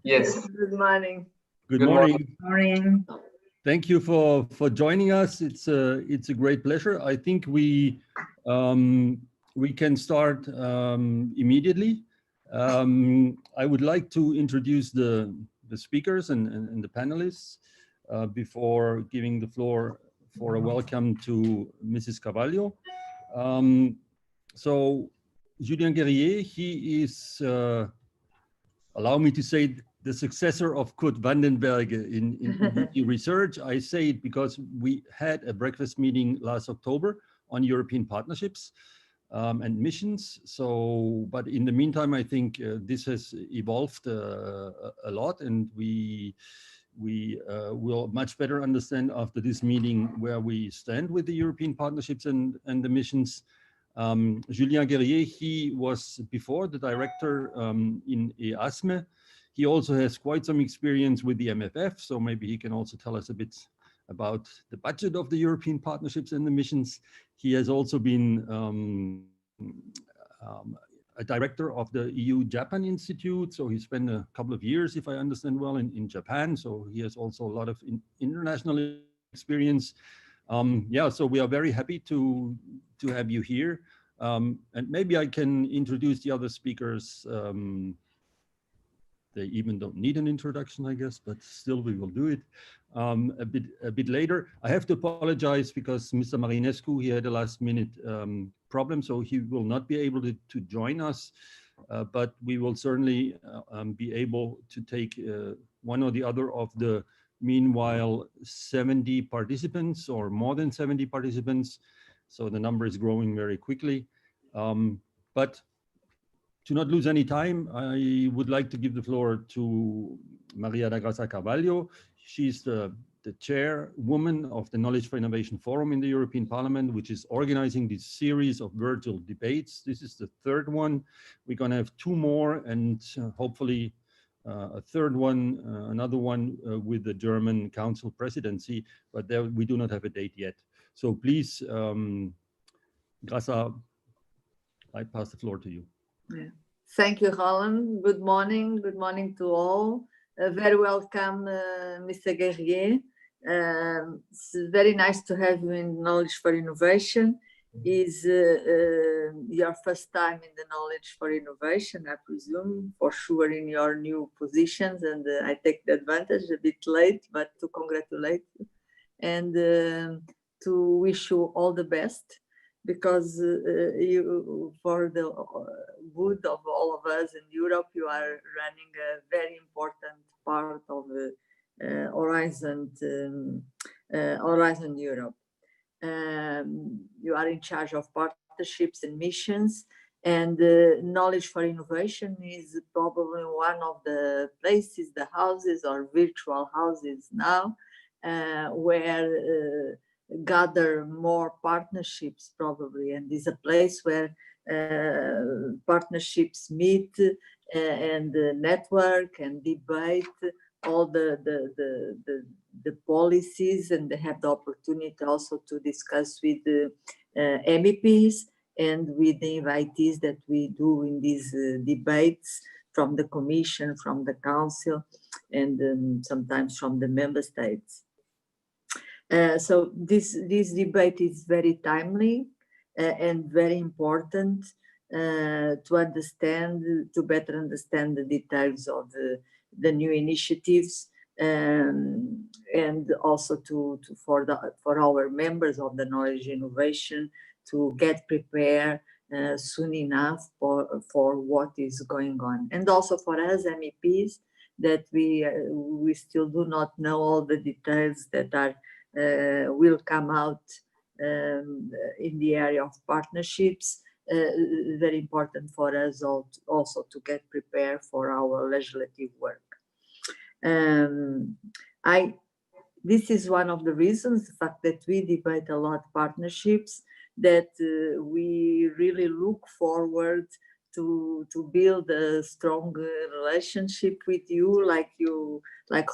Yes. Good morning. Good morning. Morning. Thank you for joining us. It's a great pleasure. I think we can start immediately. I would like to introduce the speakers and the panelists before giving the floor for a welcome to Mrs. Carvalho. So Julien Guerrier, he is, allow me to say, the successor of Kurt Vandenberg in research. I say it because we had a breakfast meeting last October on European partnerships and missions. So, but in the meantime, I think this has evolved a lot, and we will much better understand after this meeting where we stand with the European partnerships and the missions. Julien Guerrier, he was before the director in EASME. He also has quite some experience with the MFF, so maybe he can also tell us a bit about the budget of the European partnerships and the missions. He has also been a director of the EU-Japan Institute, so he spent a couple of years, if I understand well, in Japan, so he has also a lot of international experience. Yeah, so we are very happy to have you here. And maybe I can introduce the other speakers. They even don't need an introduction, I guess, but still we will do it a bit later. I have to apologize because Mr. Marinescu, he had a last minute problem, so he will not be able to join us, but we will certainly be able to take one or the other of the meanwhile 70 participants or more than 70 participants. So the number is growing very quickly. But to not lose any time, I would like to give the floor to Maria da Graça Carvalho. She's the chairwoman of the Knowledge for Innovation Forum in the European Parliament, which is organizing this series of virtual debates. This is the third one. We're going to have two more, and hopefully a third one, another one with the German Council presidency, but there we do not have a date yet. So please, Graça, I pass the floor to you. Yeah. Thank you, Roland. Good morning. Good morning to all. Very welcome, Mr. Guerrier. It's very nice to have you in Knowledge for Innovation. Is your first time in the Knowledge for Innovation, I presume, for sure in your new positions, and I take the advantage a bit late, but to congratulate you and to wish you all the best, because you, for the good of all of us in Europe, you are running a very important part of the Horizon Europe. You are in charge of partnerships and missions, and Knowledge for Innovation is probably one of the places, the houses or virtual houses now, where gather more partnerships probably, and is a place where partnerships meet and network and debate all the policies, and they have the opportunity also to discuss with the MEPs and with the invitees that we do in these debates from the Commission, from the Council, and sometimes from the Member States. So this debate is very timely and very important to understand, to better understand the details of the new initiatives, and also for our members of the Knowledge Innovation to get prepared soon enough for what is going on, and also for us MEPs that we still do not know all the details that are will come out in the area of partnerships. Very important for us also to get prepared for our legislative work. This is one of the reasons, the fact that we debate a lot partnerships, that we really look forward to build a strong relationship with you, like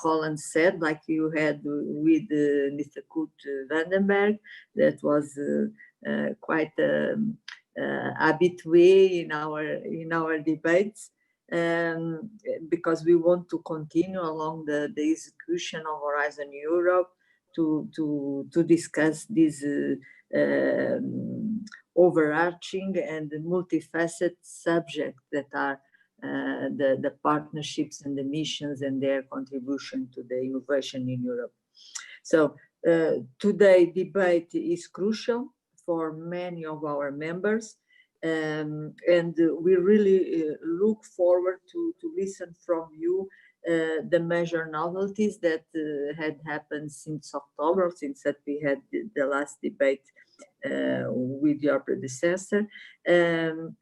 Roland said, like you had with Mr. Kurt Vandenberg. That was quite habitué in our debates. because we want to continue along the execution of Horizon Europe to discuss this overarching and multifaceted subject that are the partnerships and the missions and their contribution to the innovation in Europe. So today's debate is crucial for many of our members, and we really look forward to listen from you the major novelties that had happened since October, since that we had the last debate with your predecessor, and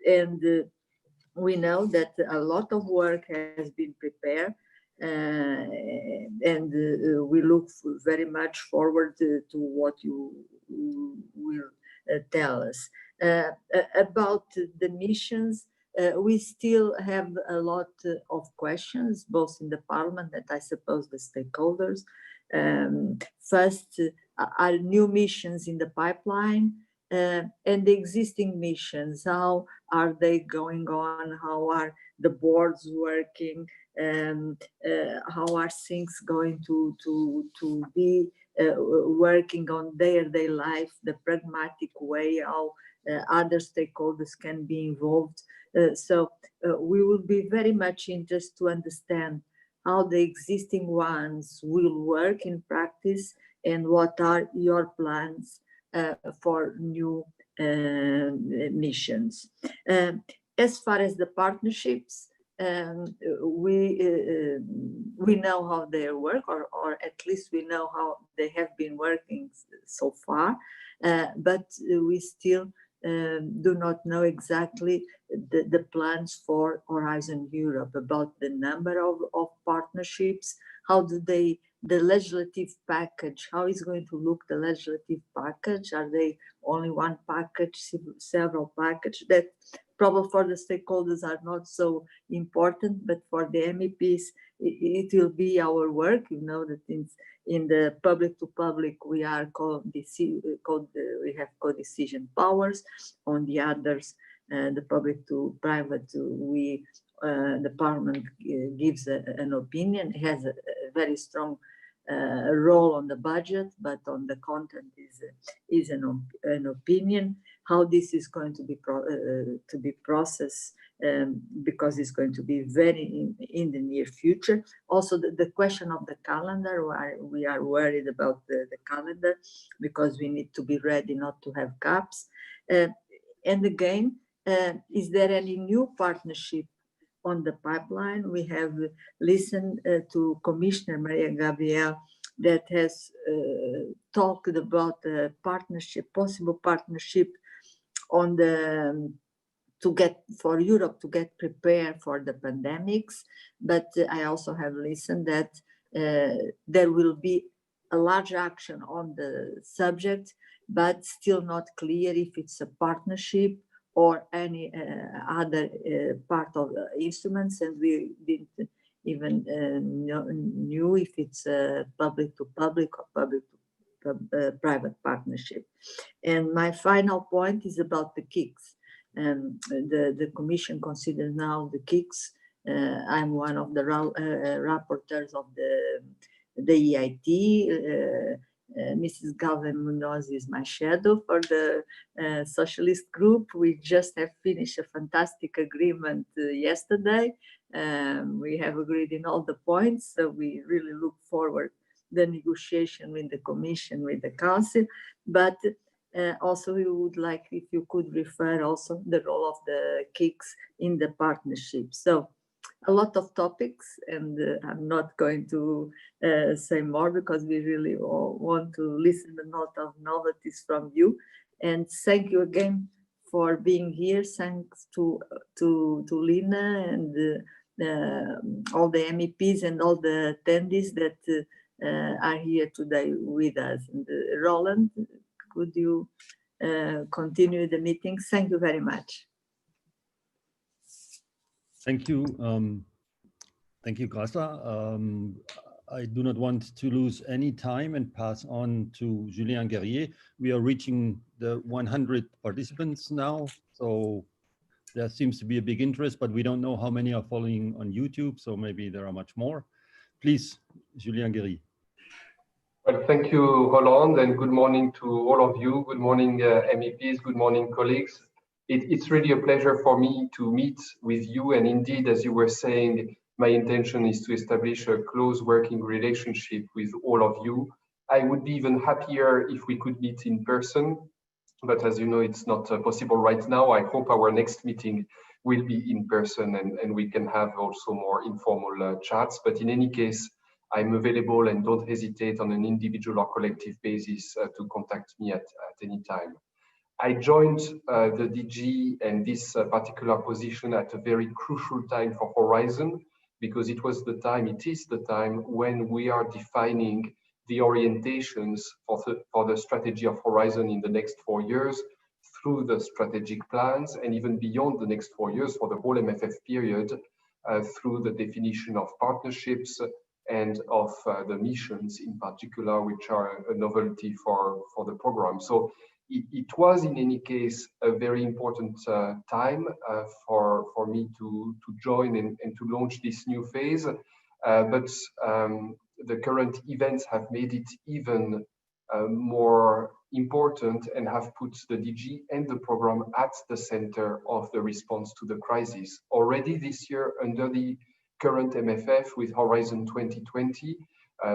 we know that a lot of work has been prepared, and we look very much forward to what you will tell us. About the missions, we still have a lot of questions, both in the Parliament and I suppose the stakeholders. First, are new missions in the pipeline? And the existing missions, how are they going on? How are the boards working? How are things going to be working on day-to-day life, the pragmatic way, how other stakeholders can be involved? So we will be very much interested to understand how the existing ones will work in practice and what are your plans for new missions. As far as the partnerships, we know how they work, or at least we know how they have been working so far, but we still do not know exactly the plans for Horizon Europe, about the number of partnerships, how do they, the legislative package, how is going to look the legislative package? Are they only one package, several packages? That probably for the stakeholders are not so important, but for the MEPs, it will be our work. You know that in the public to public, we are we have co-decision powers. On the others, the public to private, the Parliament gives an opinion, has a very strong role on the budget, but on the content is an opinion. How this is going to be processed, because it's going to be very in the near future. Also, the question of the calendar, we are worried about the calendar, because we need to be ready not to have gaps. And again, is there any new partnership on the pipeline? We have listened to Commissioner Maria Gabriel that has talked about a partnership, possible partnership on for Europe to get prepared for the pandemics. But I also have listened that there will be a large action on the subject, but still not clear if it's a partnership or any other part of the instruments, and we didn't even knew if it's a public to public or public to private partnership. And my final point is about the KICs. The Commission considers now the KICs. I'm one of the rapporteurs of the EIT. Mrs. Gálvez Muñoz is my shadow for the Socialist group. We just have finished a fantastic agreement yesterday. We have agreed in all the points, so we really look forward the negotiation with the Commission, with the Council. But also we would like if you could refer also the role of the KICs in the partnership. So a lot of topics, and I'm not going to say more, because we really want to listen to a lot of novelties from you. And thank you again for being here. Thanks to Lina and all the MEPs and all the attendees that are here today with us. And Roland, could you continue the meeting? Thank you very much. Thank you. Thank you, Graça. I do not want to lose any time and pass on to Julien Guerrier. We are reaching the 100 participants now, so there seems to be a big interest, but we don't know how many are following on YouTube, so maybe there are much more. Please, Julien Guerrier. Well, thank you, Roland, and good morning to all of you. Good morning, MEPs. Good morning, colleagues. It's really a pleasure for me to meet with you. And indeed, as you were saying, my intention is to establish a close working relationship with all of you. I would be even happier if we could meet in person, but as you know, it's not possible right now. I hope our next meeting will be in person and we can have also more informal chats. But in any case, I'm available and don't hesitate on an individual or collective basis to contact me at any time. I joined the DG and this particular position at a very crucial time for Horizon, because it is the time when we are defining the orientations for the strategy of Horizon in the next 4 years through the strategic plans, and even beyond the next 4 years for the whole MFF period through the definition of partnerships and of the missions in particular, which are a novelty for the program. So it was in any case a very important time for me to join and to launch this new phase. But the current events have made it even more important and have put the DG and the program at the center of the response to the crisis. Already this year, under the current MFF with Horizon 2020,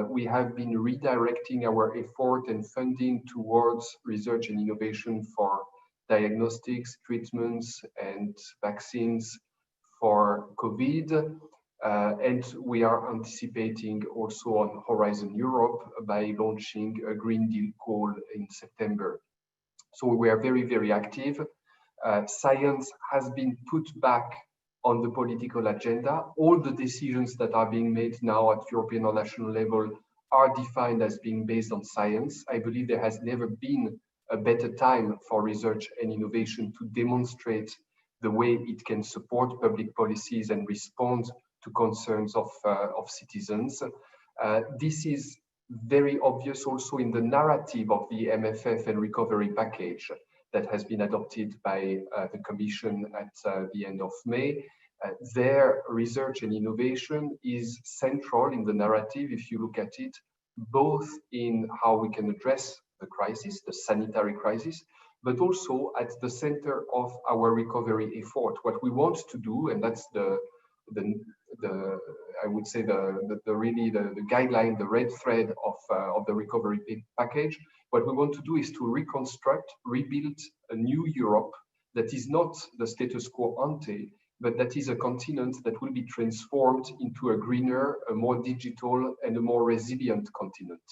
we have been redirecting our effort and funding towards research and innovation for diagnostics, treatments, and vaccines for COVID. And we are anticipating also on Horizon Europe by launching a Green Deal call in September. So we are very, very active. Science has been put back on the political agenda. All the decisions that are being made now at European or national level are defined as being based on science. I believe there has never been a better time for research and innovation to demonstrate the way it can support public policies and respond to concerns of citizens. This is very obvious also in the narrative of the MFF and recovery package that has been adopted by the Commission at the end of May. Their research and innovation is central in the narrative, if you look at it, both in how we can address the crisis, the sanitary crisis, but also at the center of our recovery effort. What we want to do, and that's I would say the guideline, the red thread of the recovery package. What we want to do is to reconstruct, rebuild a new Europe that is not the status quo ante, but that is a continent that will be transformed into a greener, a more digital, and a more resilient continent.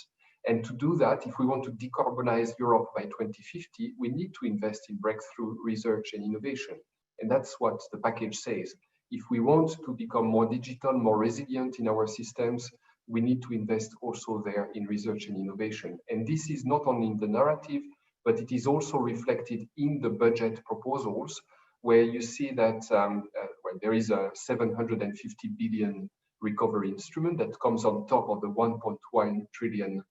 And to do that, if we want to decarbonize Europe by 2050, we need to invest in breakthrough research and innovation. And that's what the package says. If we want to become more digital, more resilient in our systems, we need to invest also there in research and innovation. And this is not only in the narrative, but it is also reflected in the budget proposals, where you see that there is a 750 billion recovery instrument that comes on top of the 1.1 trillion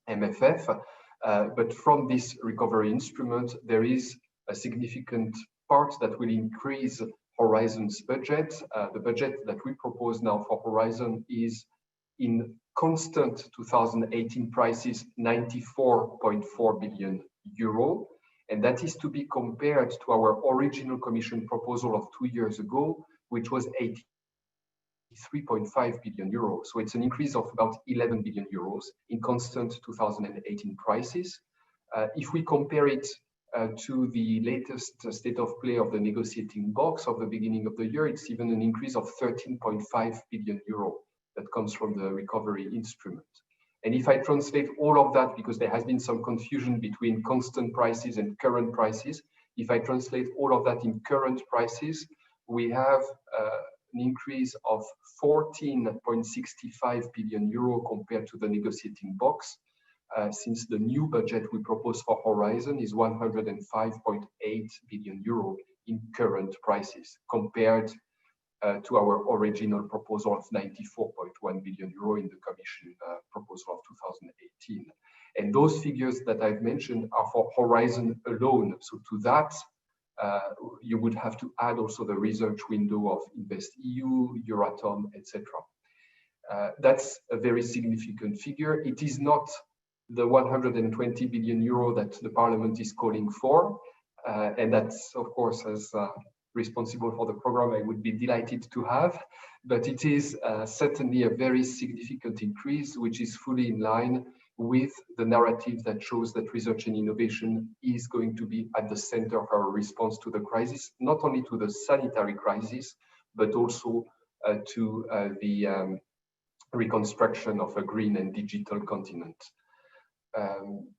MFF. But from this recovery instrument, there is a significant part that will increase Horizon's budget. The budget that we propose now for Horizon is in constant 2018 prices, 94.4 billion euro. And that is to be compared to our original Commission proposal of 2 years ago, which was 83.5 billion euros. So it's an increase of about 11 billion euros in constant 2018 prices. If we compare it to the latest state of play of the negotiating box of the beginning of the year, it's even an increase of 13.5 billion euro that comes from the recovery instrument. And if I translate all of that, because there has been some confusion between constant prices and current prices, if I translate all of that in current prices, we have an increase of 14.65 billion euro compared to the negotiating box, since the new budget we propose for Horizon is 105.8 billion euro in current prices, compared to our original proposal of 94.1 billion euro in the Commission proposal of 2018. And those figures that I've mentioned are for Horizon alone. So to that you would have to add also the research window of InvestEU, Euratom, etc. That's a very significant figure. It is not the 120 billion euro that the Parliament is calling for, and that's, of course, as responsible for the program, I would be delighted to have, but it is certainly a very significant increase, which is fully in line with the narrative that shows that research and innovation is going to be at the center of our response to the crisis, not only to the sanitary crisis, but also to the reconstruction of a green and digital continent.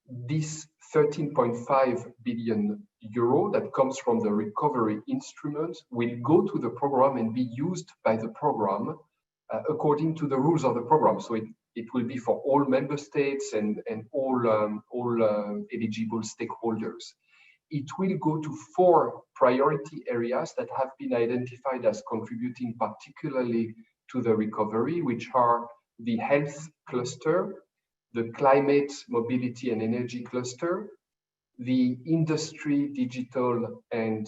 This 13.5 billion euro that comes from the recovery instrument will go to the program and be used by the program according to the rules of the program. So it will be for all member states and all eligible stakeholders. It will go to 4 priority areas that have been identified as contributing particularly to the recovery, which are the health cluster, the climate, mobility and energy cluster, the industry, digital and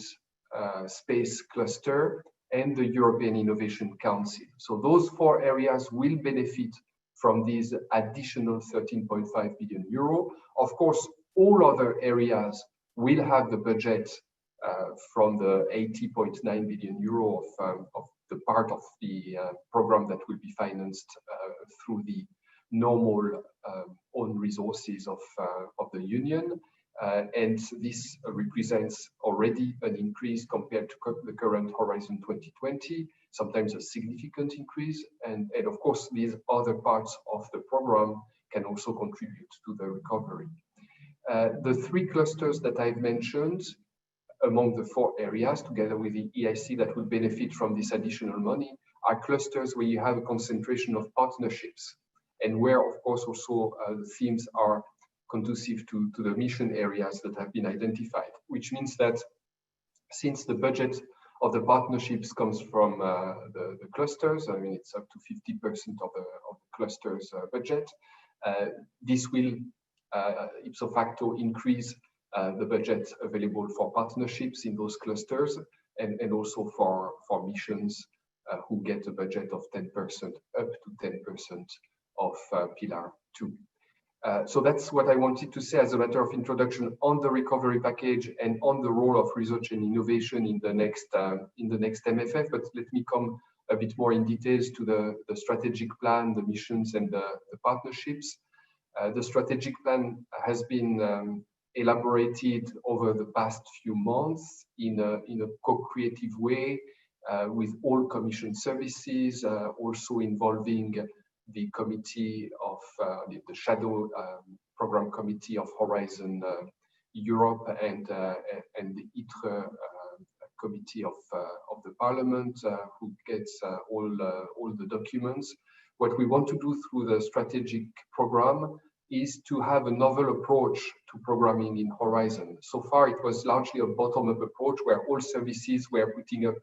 space cluster, and the European Innovation Council. So those 4 areas will benefit from these additional 13.5 billion euro. Of course, all other areas will have the budget from the 80.9 billion euro of the part of the program that will be financed through the normal own resources of the Union. And this represents already an increase compared to the current Horizon 2020, sometimes a significant increase. And of course, these other parts of the program can also contribute to the recovery. The 3 clusters that I've mentioned among the 4 areas, together with the EIC that will benefit from this additional money, are clusters where you have a concentration of partnerships, and where, of course, also the themes are conducive to the mission areas that have been identified, which means that since the budget of the partnerships comes from the clusters, I mean, it's up to 50% of the clusters budget, this will ipso facto increase the budget available for partnerships in those clusters, and also for missions who get a budget of 10%, up to 10% of Pillar 2. So that's what I wanted to say as a matter of introduction on the recovery package and on the role of research and innovation in the next MFF. But let me come a bit more in details to the strategic plan, the missions, and the partnerships. The strategic plan has been elaborated over the past few months in a co-creative way with all Commission services, also involving the committee of the shadow program committee of Horizon Europe and the ITRE committee of the Parliament, who gets all the documents. What we want to do through the strategic program is to have a novel approach to programming in Horizon. So far, it was largely a bottom-up approach where all services were putting up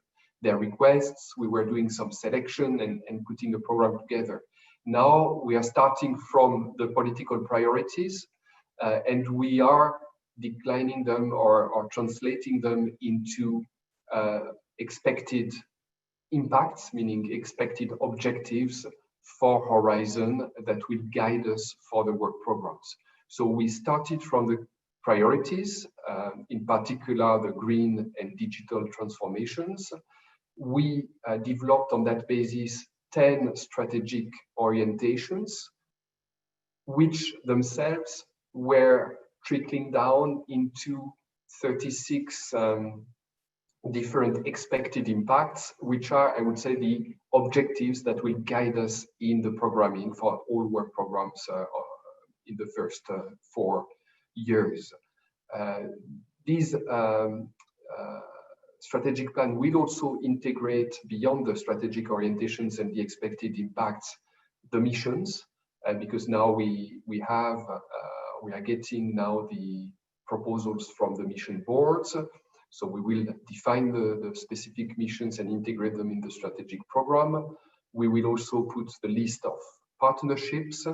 their requests. We were doing some selection and putting a program together. Now we are starting from the political priorities and we are declining them or translating them into expected impacts, meaning expected objectives for Horizon that will guide us for the work programs. So we started from the priorities, in particular the green and digital transformations. We developed on that basis 10 strategic orientations, which themselves were trickling down into 36 different expected impacts, which are, I would say, the objectives that will guide us in the programming for all work programs in the first 4 years. These strategic plan will also integrate, beyond the strategic orientations and the expected impacts, the missions, because now we are getting now the proposals from the mission boards. So we will define the specific missions and integrate them in the strategic program. We will also put the list of partnerships.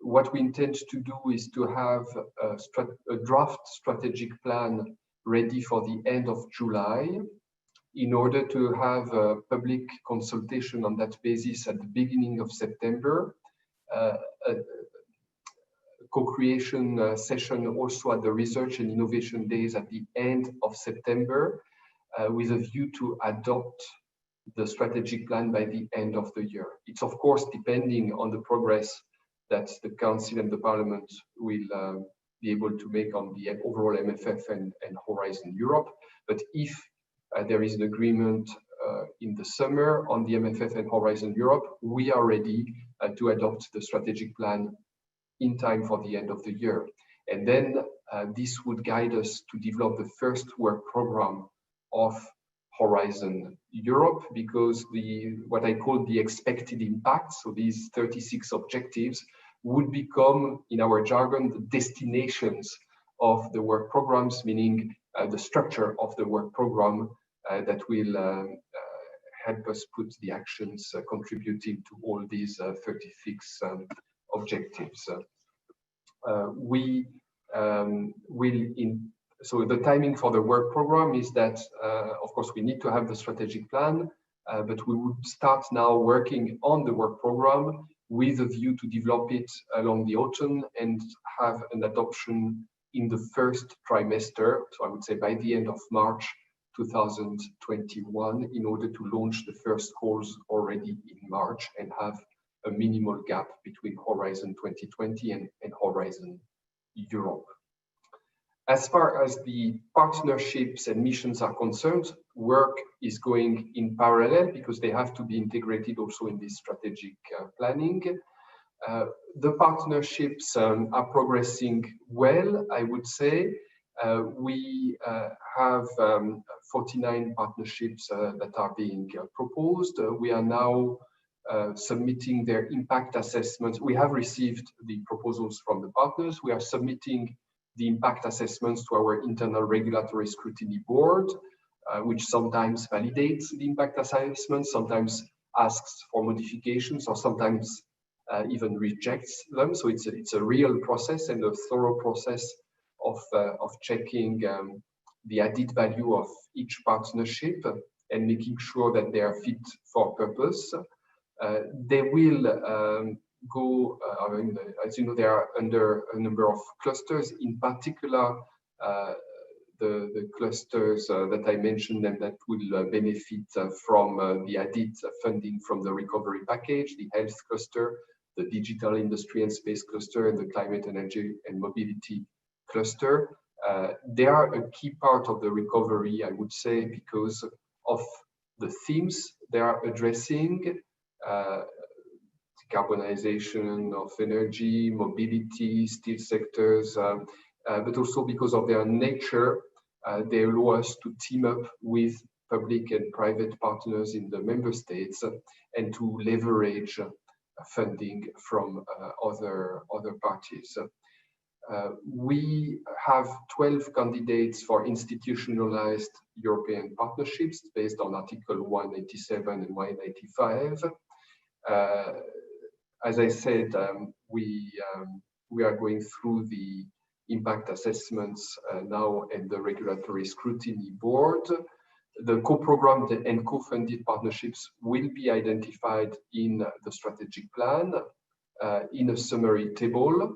What we intend to do is to have a draft strategic plan ready for the end of July, in order to have a public consultation on that basis at the beginning of September, a co-creation session also at the Research and Innovation Days at the end of September, with a view to adopt the strategic plan by the end of the year. It's of course depending on the progress that the Council and the Parliament will be able to make on the overall MFF and Horizon Europe. But if there is an agreement in the summer on the MFF and Horizon Europe, we are ready to adopt the strategic plan in time for the end of the year. And then this would guide us to develop the first work program of Horizon Europe, because what I call the expected impact, so these 36 objectives, would become, in our jargon, the destinations of the work programs, meaning the structure of the work program that will help us put the actions contributing to all these 36 objectives. So the timing for the work program is that, of course, we need to have the strategic plan, but we would start now working on the work program with a view to develop it along the autumn and have an adoption in the first trimester, so I would say by the end of March 2021, in order to launch the first calls already in March and have a minimal gap between Horizon 2020 and Horizon Europe. As far as the partnerships and missions are concerned, work is going in parallel because they have to be integrated also in this strategic planning. The partnerships are progressing well, I would say. We have 49 partnerships that are being proposed. We are now submitting their impact assessments. We have received the proposals from the partners. We are submitting the impact assessments to our internal regulatory scrutiny board, which sometimes validates the impact assessments, sometimes asks for modifications, or sometimes even rejects them. So it's a real process and a thorough process of checking the added value of each partnership and making sure that they are fit for purpose. They will go, as you know, they are under a number of clusters, in particular the clusters that I mentioned and that will benefit from the added funding from the recovery package, the health cluster, the digital industry and space cluster, and the climate, energy and mobility cluster. They are a key part of the recovery, I would say, because of the themes they are addressing. Decarbonization of energy, mobility, steel sectors, but also because of their nature, they allow us to team up with public and private partners in the member states and to leverage funding from other parties. We have 12 candidates for institutionalized European partnerships based on Article 187 and 185. As I said, we are going through the impact assessments now and the regulatory scrutiny board. The co-programmed and co-funded partnerships will be identified in the strategic plan in a summary table.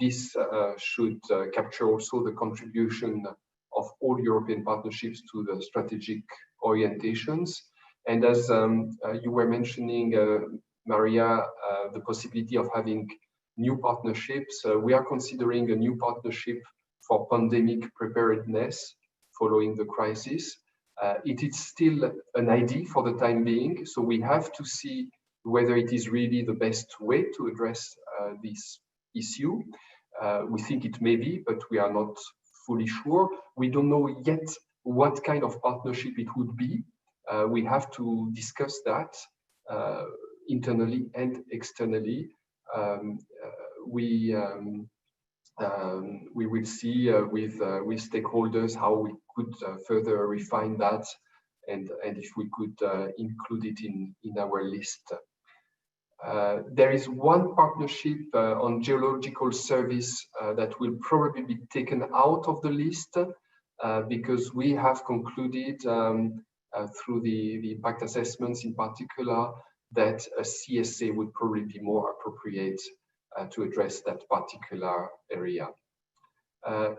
This should capture also the contribution of all European partnerships to the strategic orientations. And as you were mentioning, Maria, the possibility of having new partnerships. We are considering a new partnership for pandemic preparedness following the crisis. It is still an idea for the time being, so we have to see whether it is really the best way to address this issue. We think it may be, but we are not fully sure. We don't know yet what kind of partnership it would be. We have to discuss that internally and externally. We will see with stakeholders how we could further refine that, and if we could include it in our list. There is one partnership on geological service that will probably be taken out of the list because we have concluded through the impact assessments in particular that a CSA would probably be more appropriate to address that particular area.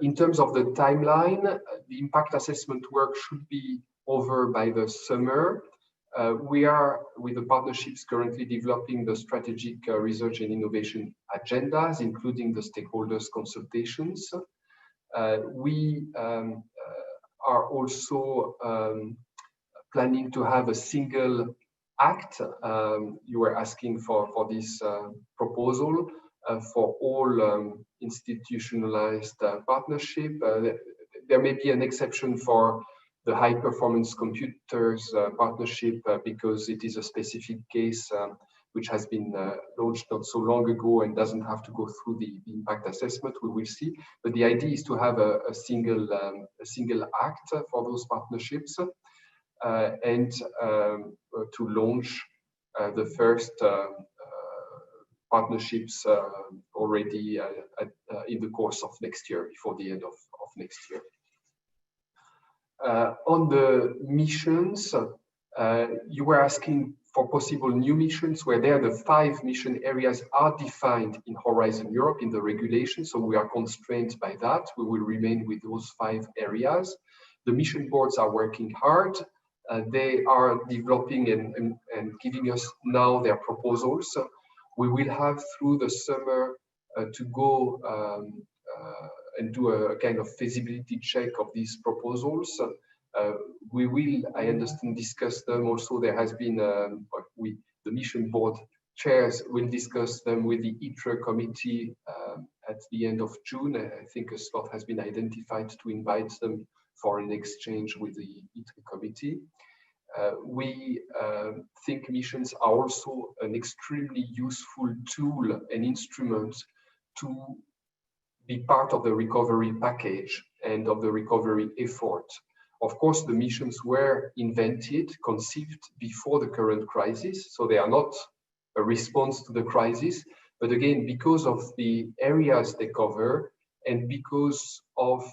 In terms of the timeline, the impact assessment work should be over by the summer. We are, with the partnerships, currently developing the strategic research and innovation agendas, including the stakeholders consultations. We are also planning to have a single act. You were asking for this proposal for all institutionalized partnership. There may be an exception for the high performance computers partnership because it is a specific case which has been launched not so long ago and doesn't have to go through the impact assessment. We will see, but the idea is to have a single act for those partnerships and to launch the first partnerships already in the course of next year, before the end of next year. On the missions, you were asking for possible new missions, where there the 5 mission areas are defined in Horizon Europe in the regulation, so we are constrained by that. We will remain with those 5 areas. The mission boards are working hard. They are developing and giving us now their proposals. We will have through the summer to go and do a kind of feasibility check of these proposals. We will, I understand, discuss them. Also, there has been, the mission board chairs will discuss them with the ITRE committee at the end of June. I think a slot has been identified to invite them for an exchange with the ITRE committee. We think missions are also an extremely useful tool and instrument to be part of the recovery package and of the recovery effort. Of course, the missions were invented, conceived before the current crisis, so they are not a response to the crisis. But again, because of the areas they cover and because of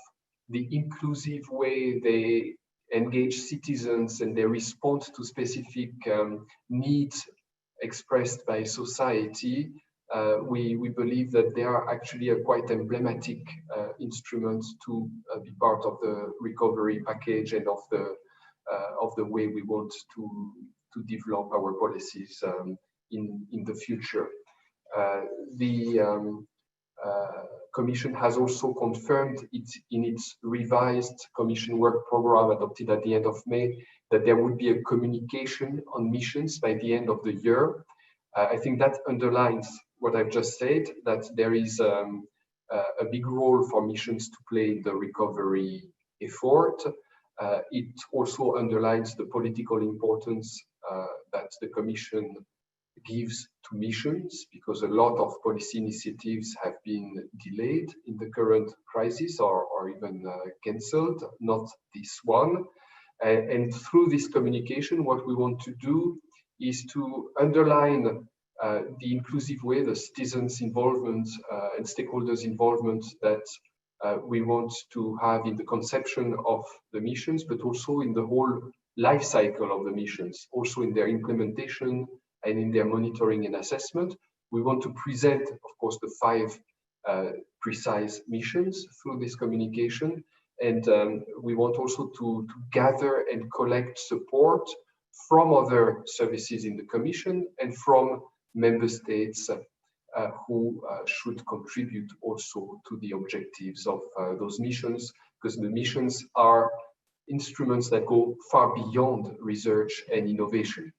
the inclusive way they engage citizens and they respond to specific needs expressed by society, we believe that they are actually a quite emblematic instrument to be part of the recovery package and of the way we want to develop our policies in the future. The Commission has also confirmed in its revised Commission work program adopted at the end of May that there would be a communication on missions by the end of the year. I think that underlines what I've just said, that there is a big role for missions to play in the recovery effort. It also underlines the political importance that the Commission gives to missions, because a lot of policy initiatives have been delayed in the current crisis or even cancelled, not this one. And through this communication, what we want to do is to underline the inclusive way, the citizens' involvement and stakeholders' involvement that we want to have in the conception of the missions, but also in the whole life cycle of the missions, also in their implementation and in their monitoring and assessment. We want to present, of course, the 5 precise missions through this communication. And we want also to gather and collect support from other services in the Commission and from member states who should contribute also to the objectives of those missions, because the missions are instruments that go far beyond research and innovation.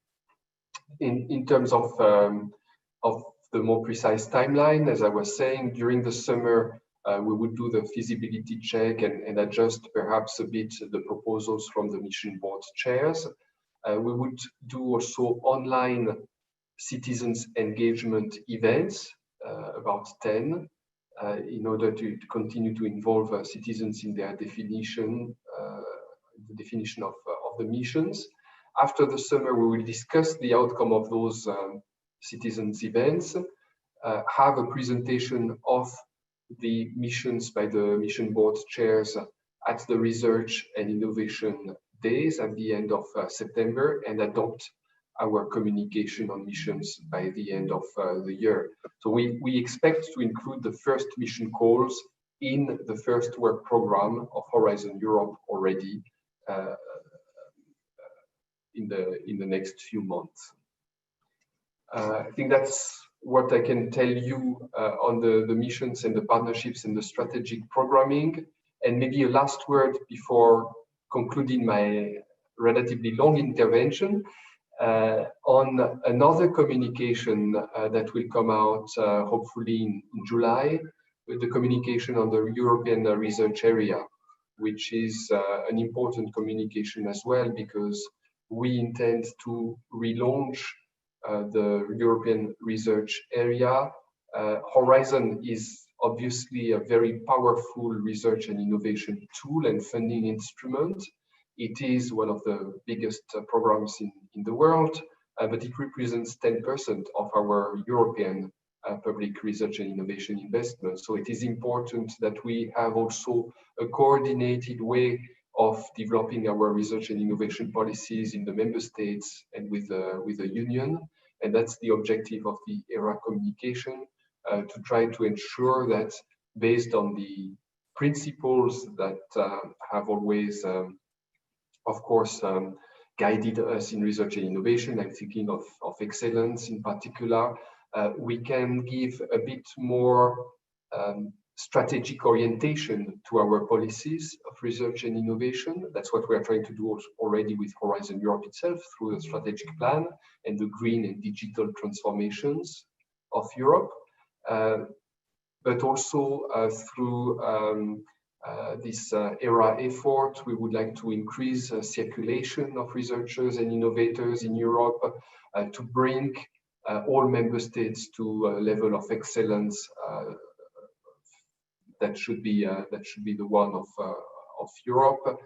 In terms of the more precise timeline, as I was saying, during the summer, we would do the feasibility check and adjust perhaps a bit the proposals from the mission board chairs. We would do also online citizens engagement events, about 10, in order to continue to involve citizens in their definition, the definition of the missions. After the summer, we will discuss the outcome of those citizens events, have a presentation of the missions by the mission board chairs at the Research and Innovation Days at the end of September and adopt our communication on missions by the end of the year. So we expect to include the first mission calls in the first work program of Horizon Europe already in the next few months. I think that's what I can tell you on the missions and the partnerships and the strategic programming. And maybe a last word before concluding my relatively long intervention on another communication that will come out hopefully in July, with the communication on the European research area, which is an important communication as well, because we intend to relaunch the European research area. Horizon is obviously a very powerful research and innovation tool and funding instrument. It is one of the biggest programs in the world, but it represents 10% of our European public research and innovation investment. So it is important that we have also a coordinated way of developing our research and innovation policies in the member states and with the union. And that's the objective of the ERA communication, to try to ensure that based on the principles that have always, of course, guided us in research and innovation, I'm thinking of excellence in particular, we can give a bit more strategic orientation to our policies of research and innovation. That's what we are trying to do already with Horizon Europe itself through the strategic plan and the green and digital transformations of Europe, but also through this ERA effort. We would like to increase circulation of researchers and innovators in Europe to bring all member states to a level of excellence that should be the one of Europe,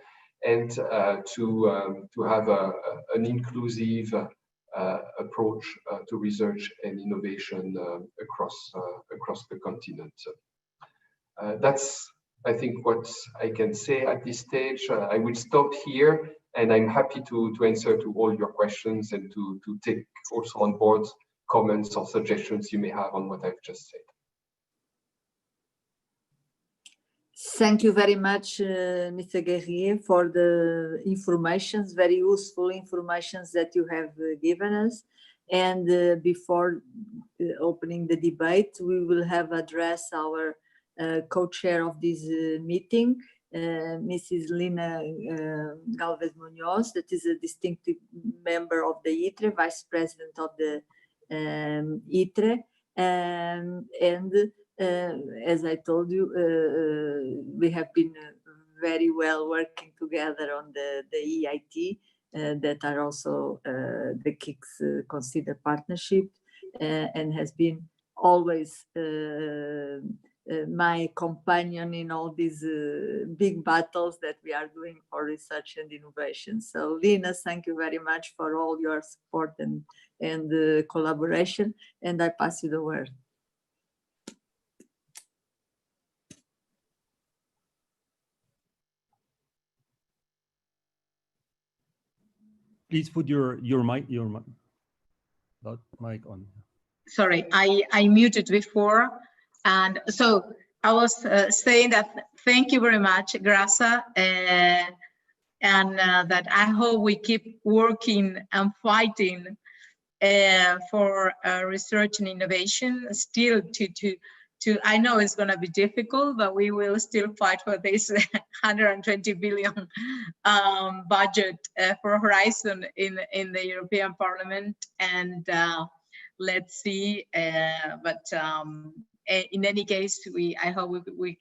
and to have an inclusive approach to research and innovation across the continent. That's, I think, what I can say at this stage. I will stop here, and I'm happy to answer to all your questions and to take also on board comments or suggestions you may have on what I've just said. Thank you very much, Mr. Guerrier, for the informations, very useful informations that you have given us. And before opening the debate, we will have addressed our co-chair of this meeting, Mrs. Lina Gálvez Muñoz, that is a distinctive member of the ITRE, Vice President of the ITRE, and as I told you, we have been very well working together on the EIT that are also the KICS Consider Partnership, and has been always my companion in all these big battles that we are doing for research and innovation. So Lina, thank you very much for all your support and collaboration, and I pass you the word. Please put your mic on. Sorry, I muted before, and so I was saying that thank you very much, Graça, and that I hope we keep working and fighting for research and innovation. Still, I know it's going to be difficult, but we will still fight for this 120 billion budget for Horizon in the European Parliament, and let's see. But in any case, I hope we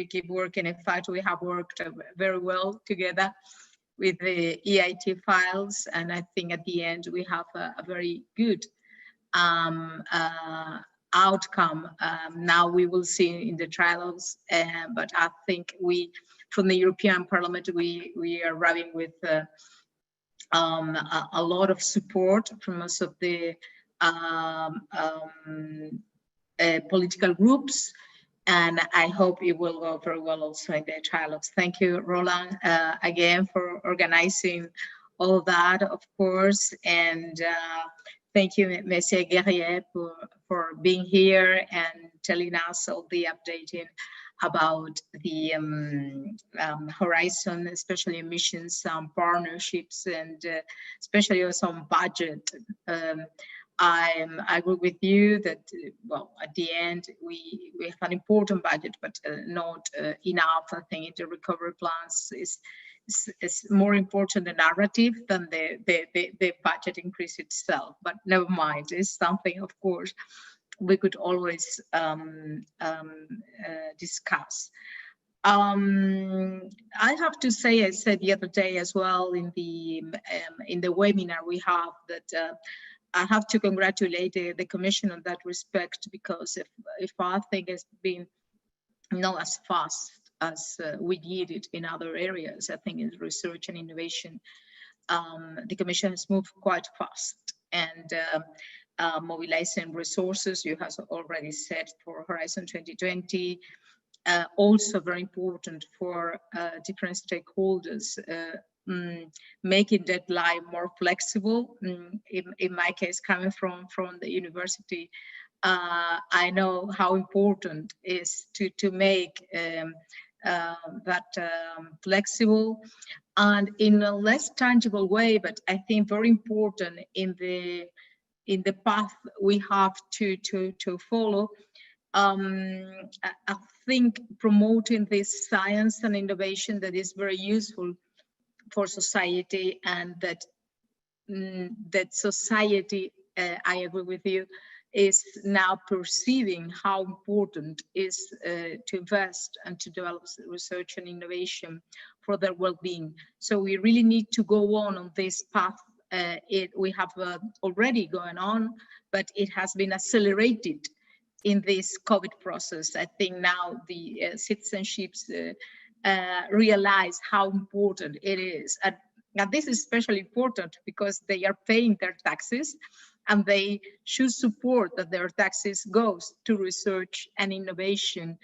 keep working. In fact, we have worked very well together with the EIT files, and I think at the end we have a very good outcome. Now we will see in the trials, but I think from the European Parliament, we are arriving with a lot of support from most of the political groups, And I hope it will go very well also in the trialogues. Thank you, Roland, again for organizing all that, of course. And thank you, Monsieur Guerrier, for being here and telling us all the updating about the horizon, especially emissions, partnerships, and especially also on budget. I agree with you that, well, at the end, we have an important budget, but not enough. I think the recovery plans is more important the narrative than the budget increase itself. But never mind, it's something, of course, we could always discuss. I have to say, I said the other day as well in the webinar we have, that I have to congratulate the Commission on that respect, because if our thing has been not as fast as we did it in other areas, I think in research and innovation, the Commission has moved quite fast and mobilizing resources, you have already said, for Horizon 2020, also very important for different stakeholders, making deadline more flexible. In my case, coming from the university, I know how important it is to make that flexible and in a less tangible way, but I think very important in the path we have to follow. I think promoting this science and innovation that is very useful for society, and that society, I agree with you, is now perceiving how important it is to invest and to develop research and innovation for their well-being. So we really need to go on this path. We have already going on, but it has been accelerated in this COVID process. I think now the citizenships realize how important it is. And this is especially important because they are paying their taxes, and they should support that their taxes goes to research and innovation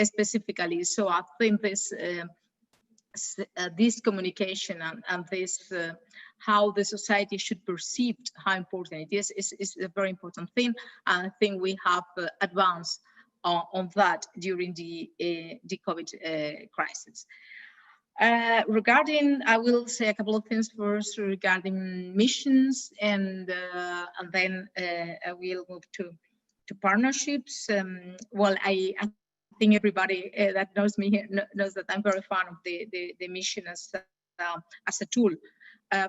specifically. So I think this communication and this how the society should perceive how important it is a very important thing. I think we have advanced on that during the COVID crisis. Regarding, I will say a couple of things first regarding missions, and then I will move to partnerships. Well, I think everybody that knows me knows that I'm very fond of the mission as a tool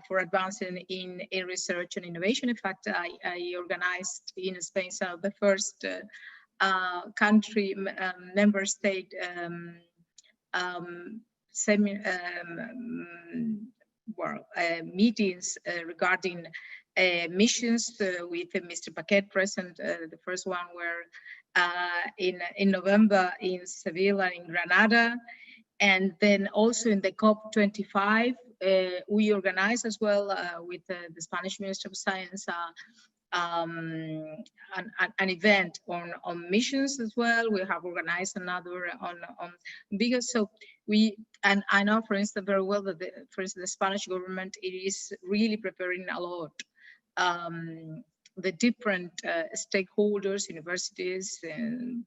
for advancing in research and innovation. In fact, I organized in Spain some of the first country member state meetings regarding missions with Mr. Paquet present. The first one were in November in Seville and in Granada, and then also in the COP25 we organized as well with the Spanish Minister of Science an event on missions as well. We have organized another on bigger. So and I know, for instance, very well that the Spanish government, it is really preparing a lot. The different stakeholders, universities, and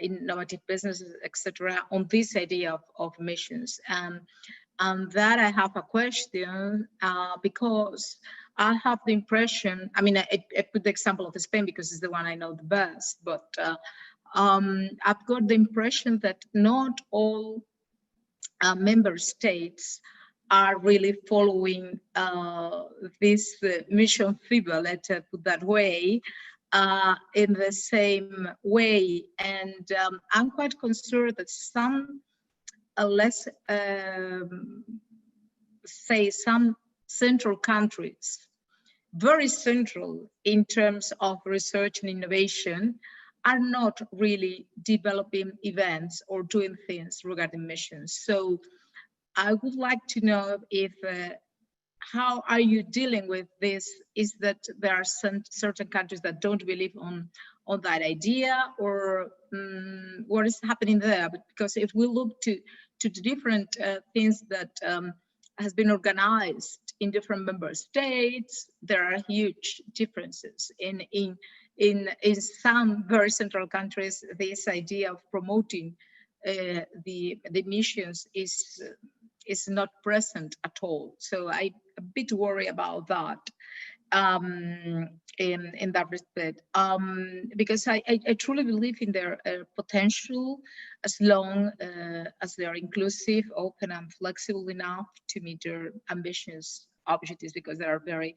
innovative businesses, etc., on this idea of missions. And that I have a question because I have the impression, I mean, I put the example of Spain because it's the one I know the best, but I've got the impression that not all member states are really following this mission fever, let's put that way, in the same way. And I'm quite concerned that some say some central countries, very central in terms of research and innovation, are not really developing events or doing things regarding missions. So I would like to know if how are you dealing with this? Is that there are some certain countries that don't believe on that idea, or what is happening there? But because if we look to the different things that has been organized in different member states, there are huge differences. In some very central countries, this idea of promoting the missions is not present at all. So I'm a bit worried about that in that respect, because I truly believe in their potential, as long as they are inclusive, open, and flexible enough to meet their ambitious objectives, because they are very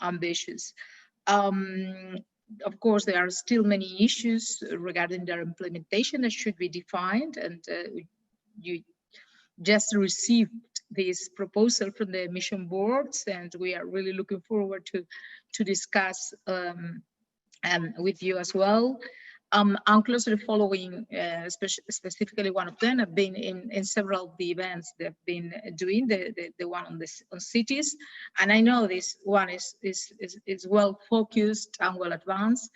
ambitious. Of course, there are still many issues regarding their implementation that should be defined, and you just received this proposal from the mission boards, and we are really looking forward to discuss with you as well. I'm closely following, specifically one of them. I've been in several of the events they've been doing, the one on cities, and I know this one is well focused and well advanced.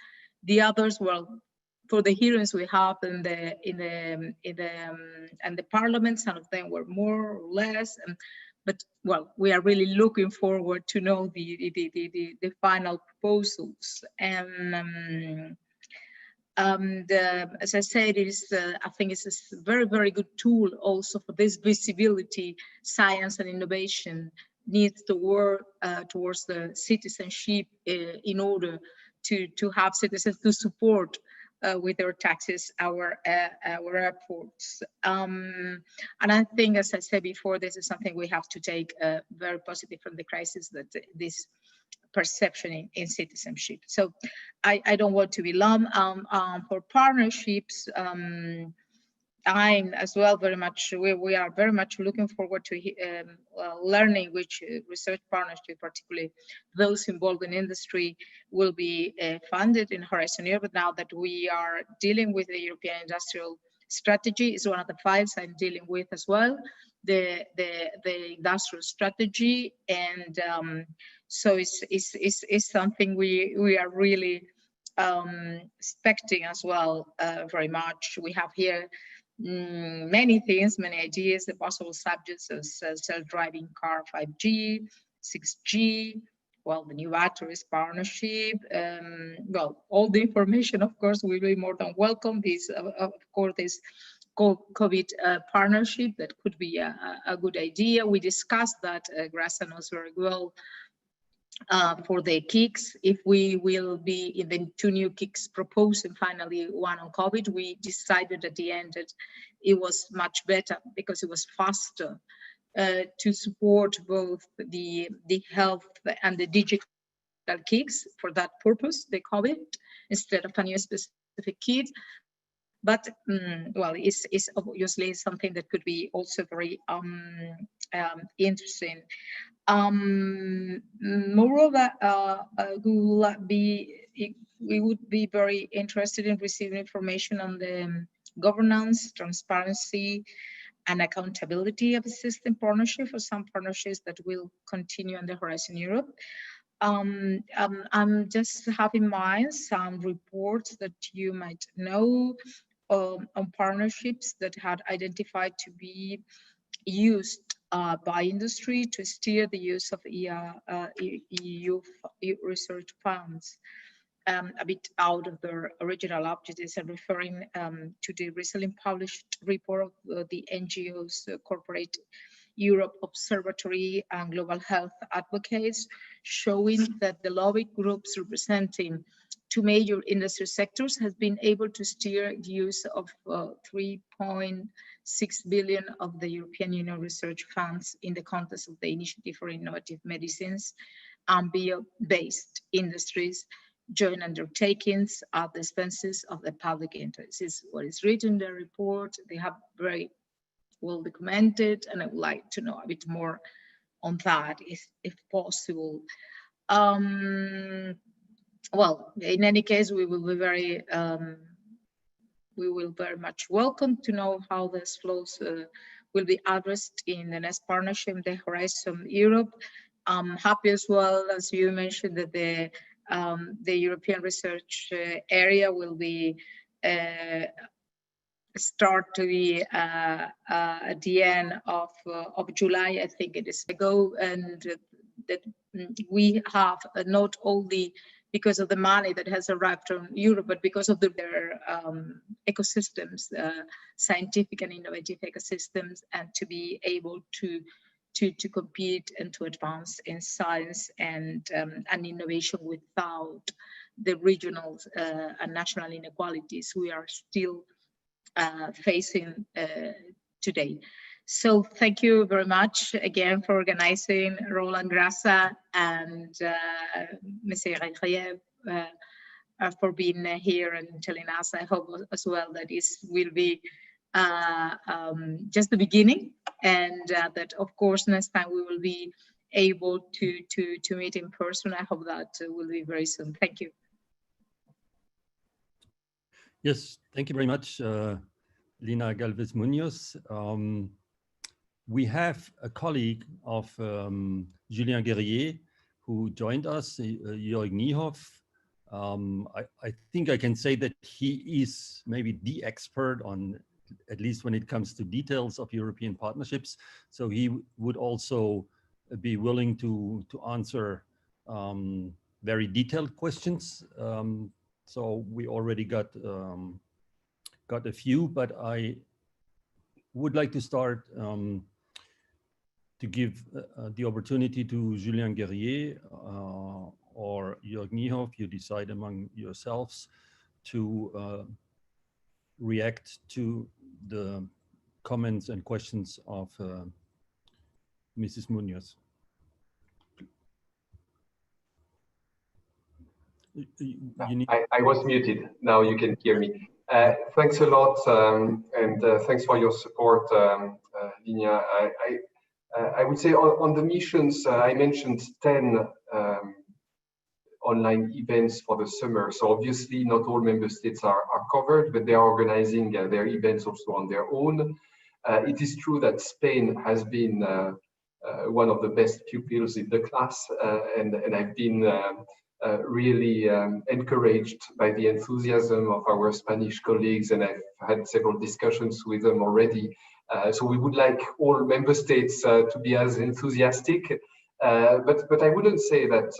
The others, well, for the hearings we have in the parliament, some of them were more or less, but well, we are really looking forward to know the final proposals. And as I said, it is I think it's a very, very good tool also for this visibility. Science and innovation needs to work towards the citizenship in order to have citizens to support with their taxes our efforts. And I think, as I said before, this is something we have to take very positive from the crisis, that this perception in citizenship. So I don't want to be long. For partnerships, I'm as well very much, we are very much looking forward to learning which research partnership, particularly those involved in industry, will be funded in Horizon Europe. But now that we are dealing with the European Industrial Strategy, is one of the files I'm dealing with as well, the industrial strategy, and so it's something we are really expecting as well very much. We have here many things, many ideas, the possible subjects as self-driving car, 5G, 6G, well, the new batteries partnership, well, all the information, of course, will be more than welcome. This, of course, this COVID partnership, that could be a good idea. We discussed that, Graça knows very well, for the KICs, if we will be in the 2 new KICs proposed, and finally one on COVID, we decided at the end that it was much better because it was faster to support both the health and the digital KICs for that purpose, the COVID, instead of a new specific KIC. But well, it's obviously something that could be also very interesting. Moreover, we would be very interested in receiving information on the governance, transparency, and accountability of existing partnership, for some partnerships that will continue on the Horizon Europe. I'm just have in mind some reports that you might know on partnerships that had identified to be used by industry to steer the use of EU research funds a bit out of their original objectives, and referring to the recently published report of the NGOs Corporate Europe Observatory and Global Health Advocates, showing that the lobby groups representing 2 major industry sectors has been able to steer the use of 3.6 billion of the European Union research funds in the context of the Initiative for Innovative Medicines and Bio-based Industries joint undertakings at the expenses of the public interest. This is what is written in the report. They have very well documented, and I would like to know a bit more on that, if possible. Well, in any case, we will be very much welcome to know how this flows will be addressed in the next partnership, the Horizon Europe. I'm happy as well, as you mentioned, that the European research area will be start to be at the end of July, I think it is ago, and that we have not only because of the money that has arrived from Europe, but because of their ecosystems, scientific and innovative ecosystems, and to be able to compete and to advance in science and innovation without the regional and national inequalities we are still facing today. So thank you very much again for organizing, Roland Graça and Mr. Guerrier for being here and telling us. I hope as well that this will be just the beginning, and that of course next time we will be able to meet in person. I hope that will be very soon. Thank you. Yes, thank you very much, Lina Gálvez Muñoz. We have a colleague of Julien Guerrier who joined us, Joerg Niehoff. I think I can say that he is maybe the expert on, at least when it comes to details of European partnerships. So he would also be willing to answer very detailed questions. So we already got a few, but I would like to start to give the opportunity to Julien Guerrier or Joerg Niehoff, you decide among yourselves, to react to the comments and questions of Mrs. Muñoz. I was muted. Now you can hear me. Thanks a lot, and thanks for your support, Lina. I would say on the missions, I mentioned 10 online events for the summer. So obviously not all member states are covered, but they are organizing their events also on their own. It is true that Spain has been one of the best pupils in the class, and I've been really encouraged by the enthusiasm of our Spanish colleagues, and I've had several discussions with them already. So we would like all member states to be as enthusiastic, but I wouldn't say that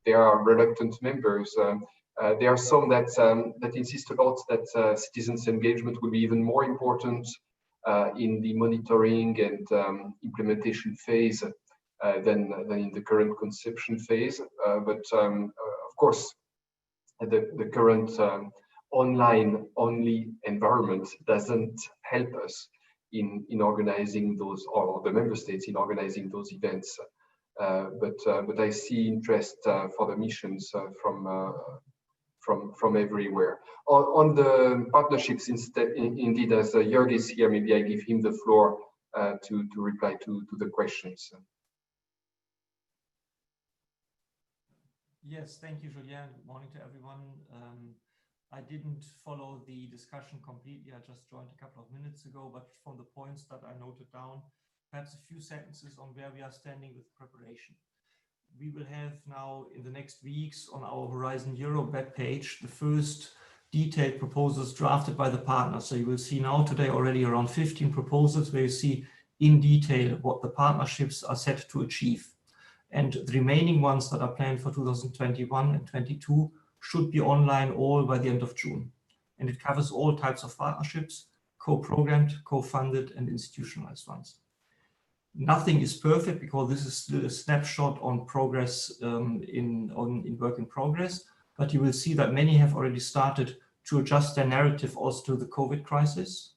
there are reluctant members. There are some that insist a lot that citizens' engagement will be even more important in the monitoring and implementation phase than in the current conception phase. But of course, the current online-only environment doesn't help us in organizing those, or the member states in organizing those events. But I see interest for the missions from everywhere. On the partnerships, indeed, as Joerg is here, maybe I give him the floor to reply to the questions. Yes, thank you, Julien. Good morning to everyone. I didn't follow the discussion completely. I just joined a couple of minutes ago, but from the points that I noted down, perhaps a few sentences on where we are standing with preparation. We will have now in the next weeks on our Horizon Europe webpage the first detailed proposals drafted by the partners. So you will see now today already around 15 proposals where you see in detail what the partnerships are set to achieve. And the remaining ones that are planned for 2021 and 22 should be online all by the end of June. And it covers all types of partnerships, co-programmed, co-funded, and institutionalized ones. Nothing is perfect because this is still a snapshot on progress in work in progress, but you will see that many have already started to adjust their narrative also to the COVID crisis.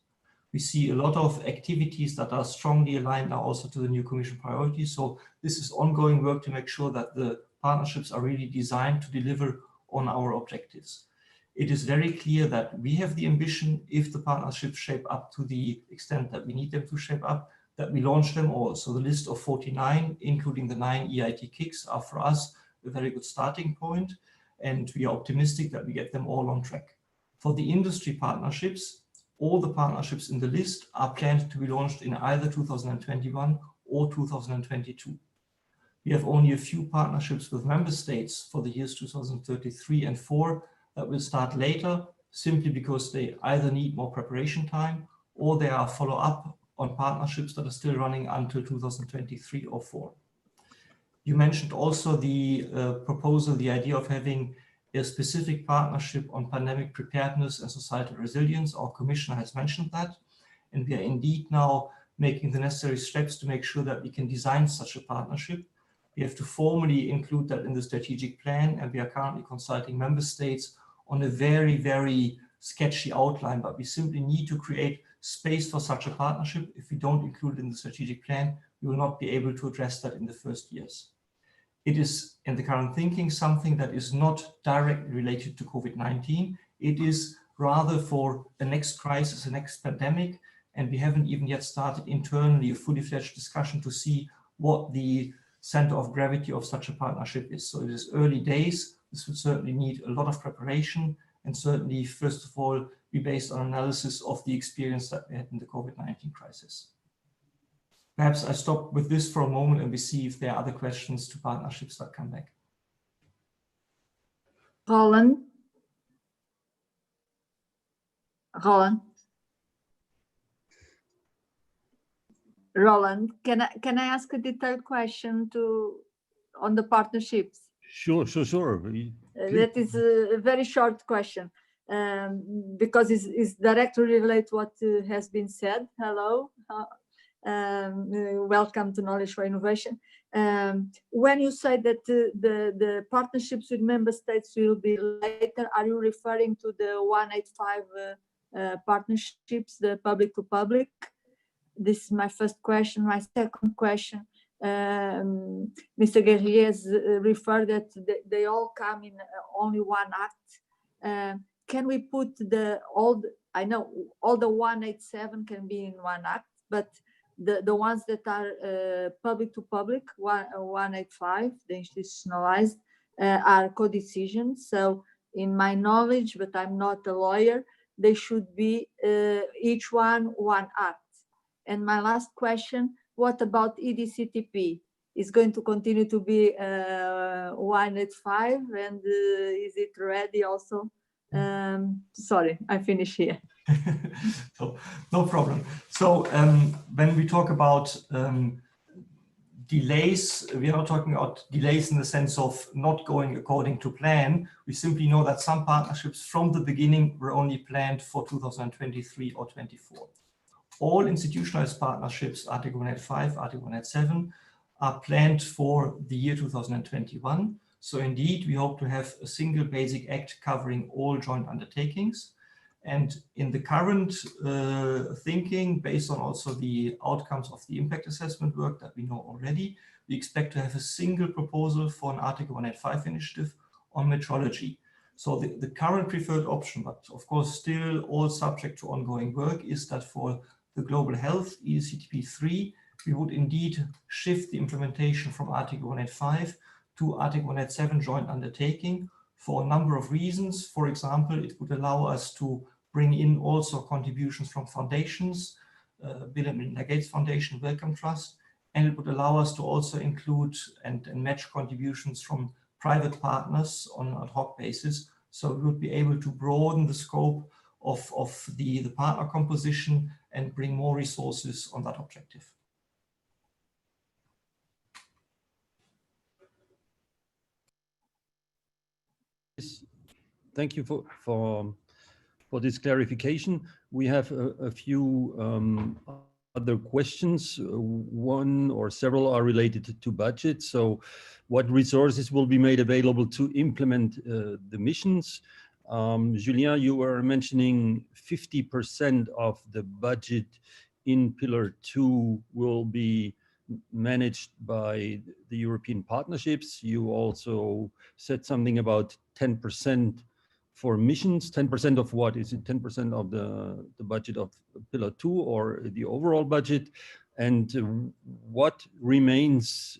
We see a lot of activities that are strongly aligned now also to the new Commission priorities. So this is ongoing work to make sure that the partnerships are really designed to deliver on our objectives. It is very clear that we have the ambition, if the partnerships shape up to the extent that we need them to shape up, that we launch them all. So the list of 49, including the 9 EIT kicks, are for us a very good starting point, and we are optimistic that we get them all on track. For the industry partnerships, All the partnerships in the list are planned to be launched in either 2021 or 2022. We have only a few partnerships with member states for the years 2033 and 4 that will start later, simply because they either need more preparation time or they are follow-up on partnerships that are still running until 2023 or 4. You mentioned also the proposal, the idea of having a specific partnership on pandemic preparedness and societal resilience. Our commissioner has mentioned that, and we are indeed now making the necessary steps to make sure that we can design such a partnership. We have to formally include that in the strategic plan, and we are currently consulting member states on a very, very sketchy outline, but we simply need to create space for such a partnership. If we don't include it in the strategic plan, we will not be able to address that in the first years. It is, in the current thinking, something that is not directly related to COVID-19. It is rather for the next crisis, the next pandemic, and we haven't even yet started internally a fully fledged discussion to see what the center of gravity of such a partnership is. So it is early days. This would certainly need a lot of preparation, and certainly, first of all, be based on analysis of the experience that we had in the COVID-19 crisis. Perhaps I stop with this for a moment and we see if there are other questions to partnerships that come back. Roland, can I ask a detailed question on the partnerships? Sure. That is a very short question, because it's directly related to what has been said. Hello. Welcome to Knowledge4Innovation. When you say that the partnerships with member states will be later, are you referring to the 185 partnerships, the public to public? This is my first question. My second question, Mr. Guerrier has referred that they all come in only one act. Can we put I know all the 187 can be in one act, but the ones that are public to public, 185, the institutionalized, are co-decisions. So in my knowledge, but I'm not a lawyer, they should be each one act. And my last question, what about EDCTP? Is going to continue to be 185, and is it ready also? Sorry, I finish here. No problem. So when we talk about delays, we are not talking about delays in the sense of not going according to plan. We simply know that some partnerships from the beginning were only planned for 2023 or 24. All institutionalized partnerships, Article 185, Article 187, are planned for the year 2021. So indeed, we hope to have a single basic act covering all joint undertakings. And in the current thinking, based on also the outcomes of the impact assessment work that we know already, we expect to have a single proposal for an Article 185 initiative on metrology. So the current preferred option, but of course still all subject to ongoing work, is that for the global health, EDCTP3, we would indeed shift the implementation from Article 185 to Article 187 joint undertaking for a number of reasons. For example, it would allow us to bring in also contributions from foundations, Bill and Melinda Gates Foundation, Wellcome Trust, and it would allow us to also include and match contributions from private partners on an ad hoc basis. So we would be able to broaden the scope of the partner composition and bring more resources on that objective. Thank you for this clarification. We have a few other questions. One or several are related to budget. So what resources will be made available to implement the missions? Julien, you were mentioning 50% of the budget in Pillar 2 will be managed by the European partnerships. You also said something about 10% for missions. 10% of what? Is it 10% of the budget of Pillar 2 or the overall budget? And what remains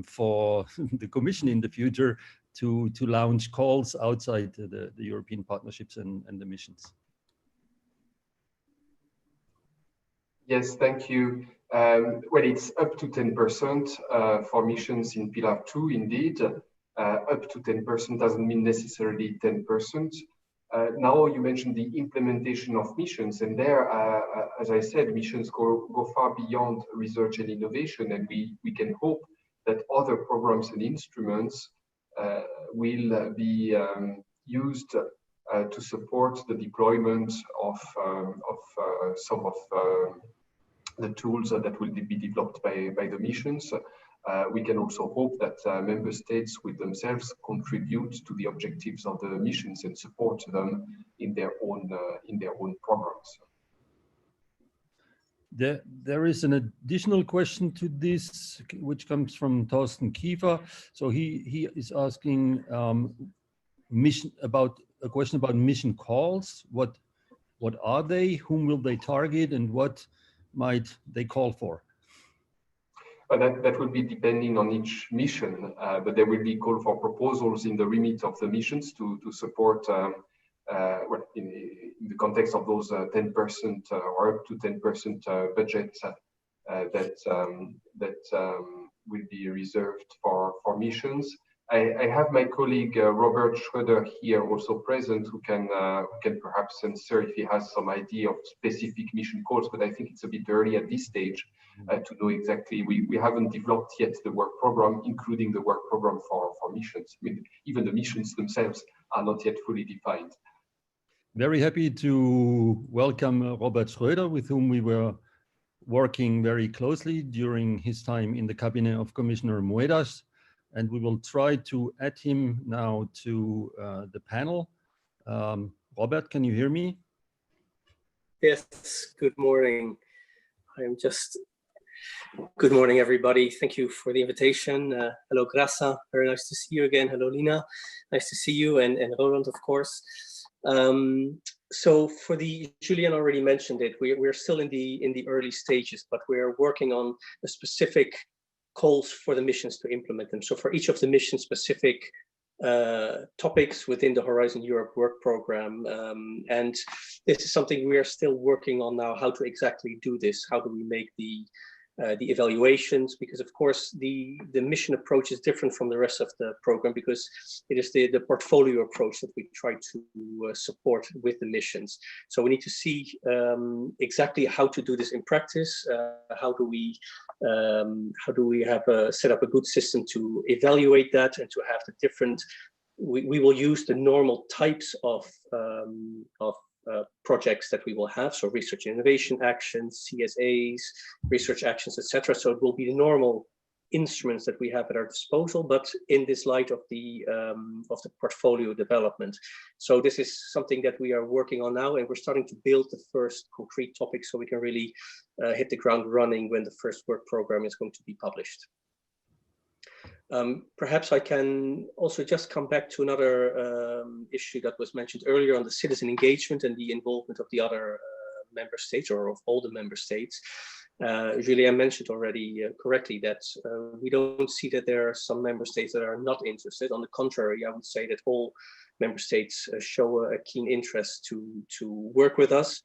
for the Commission in the future to launch calls outside the European partnerships and the missions? Yes, thank you. Well, it's up to 10% for missions in Pillar 2, indeed. Up to 10% doesn't mean necessarily 10%. Now you mentioned the implementation of missions, and there, as I said, missions go far beyond research and innovation, and we can hope that other programs and instruments will be used to support the deployment of some of the tools that will be developed by the missions. We can also hope that member states will themselves contribute to the objectives of the missions and support them in their own programs. There is an additional question to this, which comes from Thorsten Kiefer. So he is asking a question about mission calls. What are they? Whom will they target? And what might they call for? That will be depending on each mission, but there will be call for proposals in the remit of the missions to support, well, in the context of those 10% or up to 10% budget that will be reserved for missions. I have my colleague Robert Schroeder here also present, who can perhaps answer if he has some idea of specific mission calls, but I think it's a bit early at this stage to know exactly. We haven't developed yet the work program, including the work program for missions. I mean, even the missions themselves are not yet fully defined. Very happy to welcome Robert Schroeder, with whom we were working very closely during his time in the cabinet of Commissioner Moedas. And we will try to add him now to the panel. Robert, can you hear me? Yes, good morning. Good morning, everybody. Thank you for the invitation. Hello, Graça. Very nice to see you again. Hello, Lina. Nice to see you, and Roland, of course. So for Julien already mentioned it, we're still in the early stages, but we're working on a specific calls for the missions to implement them. So for each of the mission specific topics within the Horizon Europe work program, and this is something we are still working on now, how to exactly do this. How do we make the evaluations, because of course the mission approach is different from the rest of the program, because it is the portfolio approach that we try to support with the missions. So we need to see exactly how to do this in practice. How do we have set up a good system to evaluate that, and to have the different. We will use the normal types of projects that we will have, so research and innovation actions, CSAs, research actions, etc. So it will be the normal instruments that we have at our disposal, but in this light of the portfolio development. So this is something that we are working on now, and we're starting to build the first concrete topics so we can really hit the ground running when the first work program is going to be published. Perhaps I can also just come back to another issue that was mentioned earlier on the citizen engagement and the involvement of the other member states, or of all the member states. Julien mentioned already correctly that we don't see that there are some member states that are not interested. On the contrary, I would say that all member states show a keen interest to work with us.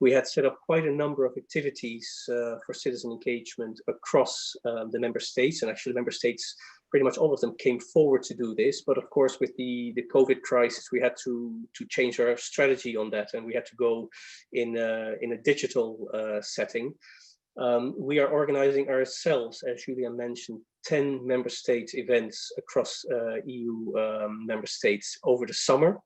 We had set up quite a number of activities for citizen engagement across the member states, and actually member states, pretty much all of them came forward to do this. But of course, with the COVID crisis, we had to change our strategy on that, and we had to go in a digital setting. We are organizing ourselves, as Julien mentioned, 10 member state events across EU member states over the summer.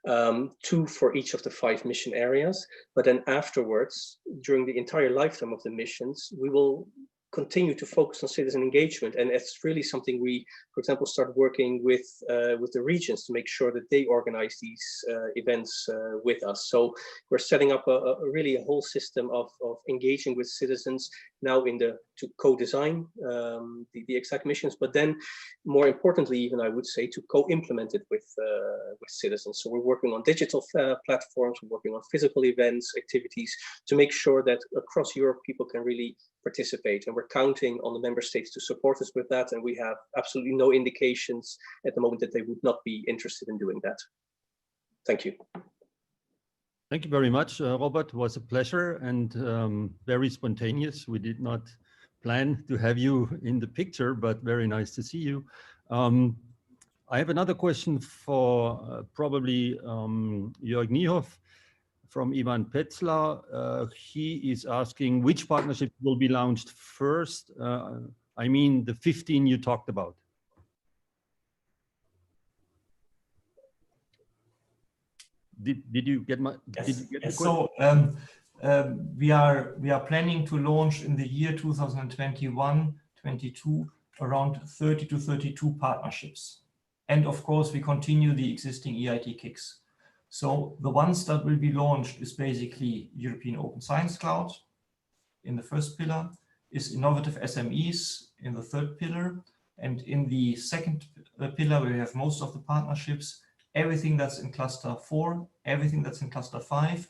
2 for each of the 5 mission areas. But then afterwards, during the entire lifetime of the missions, we will continue to focus on citizen engagement, and it's really something we, for example, start working with the regions to make sure that they organize these events with us. So we're setting up really a whole system of engaging with citizens now to co-design the exact missions, but then more importantly, even I would say, to co-implement it with citizens. So we're working on digital platforms, we're working on physical events, activities, to make sure that across Europe people can really participate, and we're counting on the member states to support us with that, and we have absolutely no indications at the moment that they would not be interested in doing that. Thank you. Thank you very much, Robert. It was a pleasure and very spontaneous. We did not plan to have you in the picture, but very nice to see you. I have another question for probably Joerg Niehoff from Ivan Petzler. He is asking which partnership will be launched first. I mean, the 15 you talked about. Did you get my? Yes. Did you get Yes. the So we are planning to launch in the year 2021-22 around 30 to 32 partnerships, and of course we continue the existing EIT kicks. So the ones that will be launched is basically European Open Science Cloud in the first pillar, is innovative SMEs in the third pillar, and in the second pillar where we have most of the partnerships, everything that's in cluster 4, everything that's in cluster 5,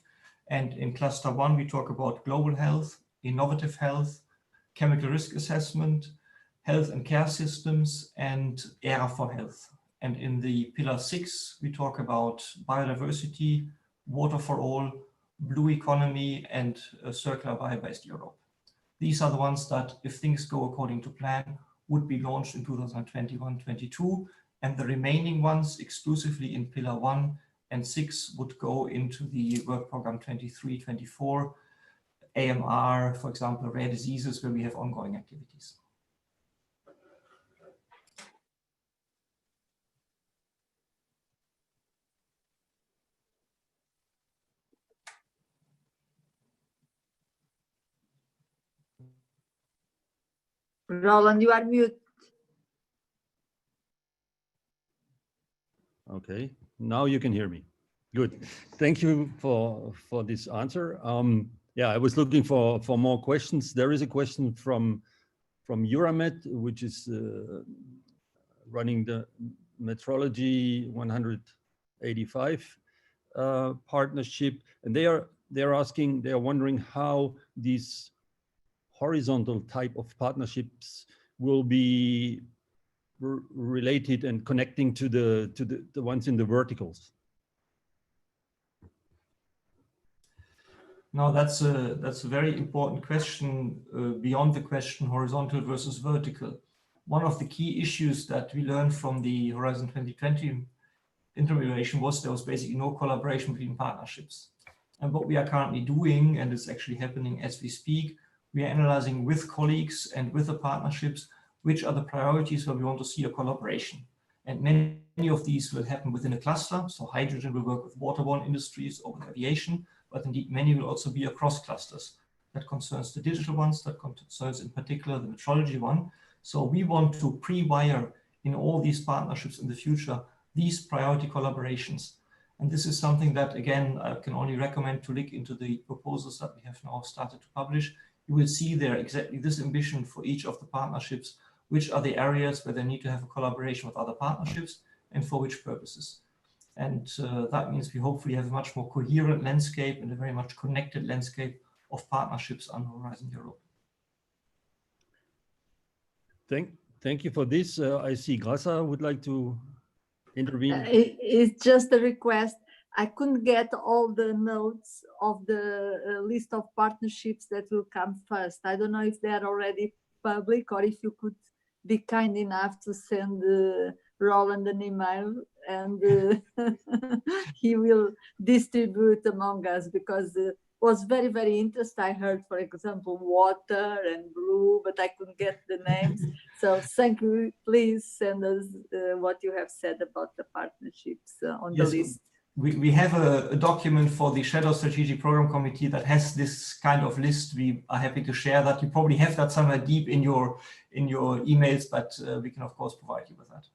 and in cluster 1 we talk about global health, innovative health, chemical risk assessment, health and care systems, and era for health. And in the pillar 6 we talk about biodiversity, water for all, blue economy, and a circular bio-based Europe. These are the ones that, if things go according to plan, would be launched in 2021-22. And the remaining ones exclusively in pillar 1 and 6 would go into the work program 23-24, AMR, for example, rare diseases, where we have ongoing activities. Roland, you are mute. Okay, now you can hear me. Good. Thank you for this answer. Yeah, I was looking for more questions. There is a question from Euramet, which is running the Metrology 185 partnership, and they are wondering how these horizontal type of partnerships will be related and connecting to the ones in the verticals. No, that's a very important question beyond the question horizontal versus vertical. One of the key issues that we learned from the Horizon 2020 intermediation was there was basically no collaboration between partnerships. And what we are currently doing, and it's actually happening as we speak, we are analyzing with colleagues and with the partnerships which are the priorities where we want to see a collaboration. And many of these will happen within a cluster. So hydrogen will work with waterborne industries or with aviation, but indeed many will also be across clusters. That concerns the digital ones, that concerns in particular the metrology one. So we want to pre-wire in all these partnerships in the future, these priority collaborations. And this is something that, again, I can only recommend to look into the proposals that we have now started to publish. You will see there exactly this ambition for each of the partnerships, which are the areas where they need to have a collaboration with other partnerships and for which purposes. And that means we hopefully have a much more coherent landscape and a very much connected landscape of partnerships on Horizon Europe. Thank you for this. I see Graça would like to intervene. It's just a request. I couldn't get all the notes of the list of partnerships that will come first. I don't know if they are already public or if you could be kind enough to send Roland an email and he will distribute among us, because it was very, very interesting. I heard, for example, water and blue, but I couldn't get the names. So thank you. Please send us what you have said about the partnerships on the list. We have a document for the Shadow Strategic Program Committee that has this kind of list. We are happy to share that. You probably have that somewhere deep in your emails, but we can of course provide you with that.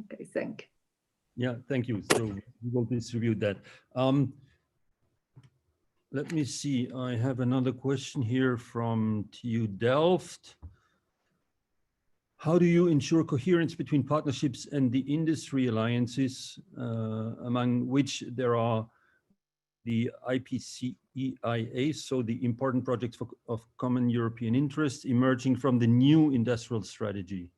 Okay, thank you. Yeah, thank you. So we will distribute that. Let me see. I have another question here from TU Delft. How do you ensure coherence between partnerships and the industry alliances, among which there are the IPCEIA, so the important projects of common European interest emerging from the new industrial strategy?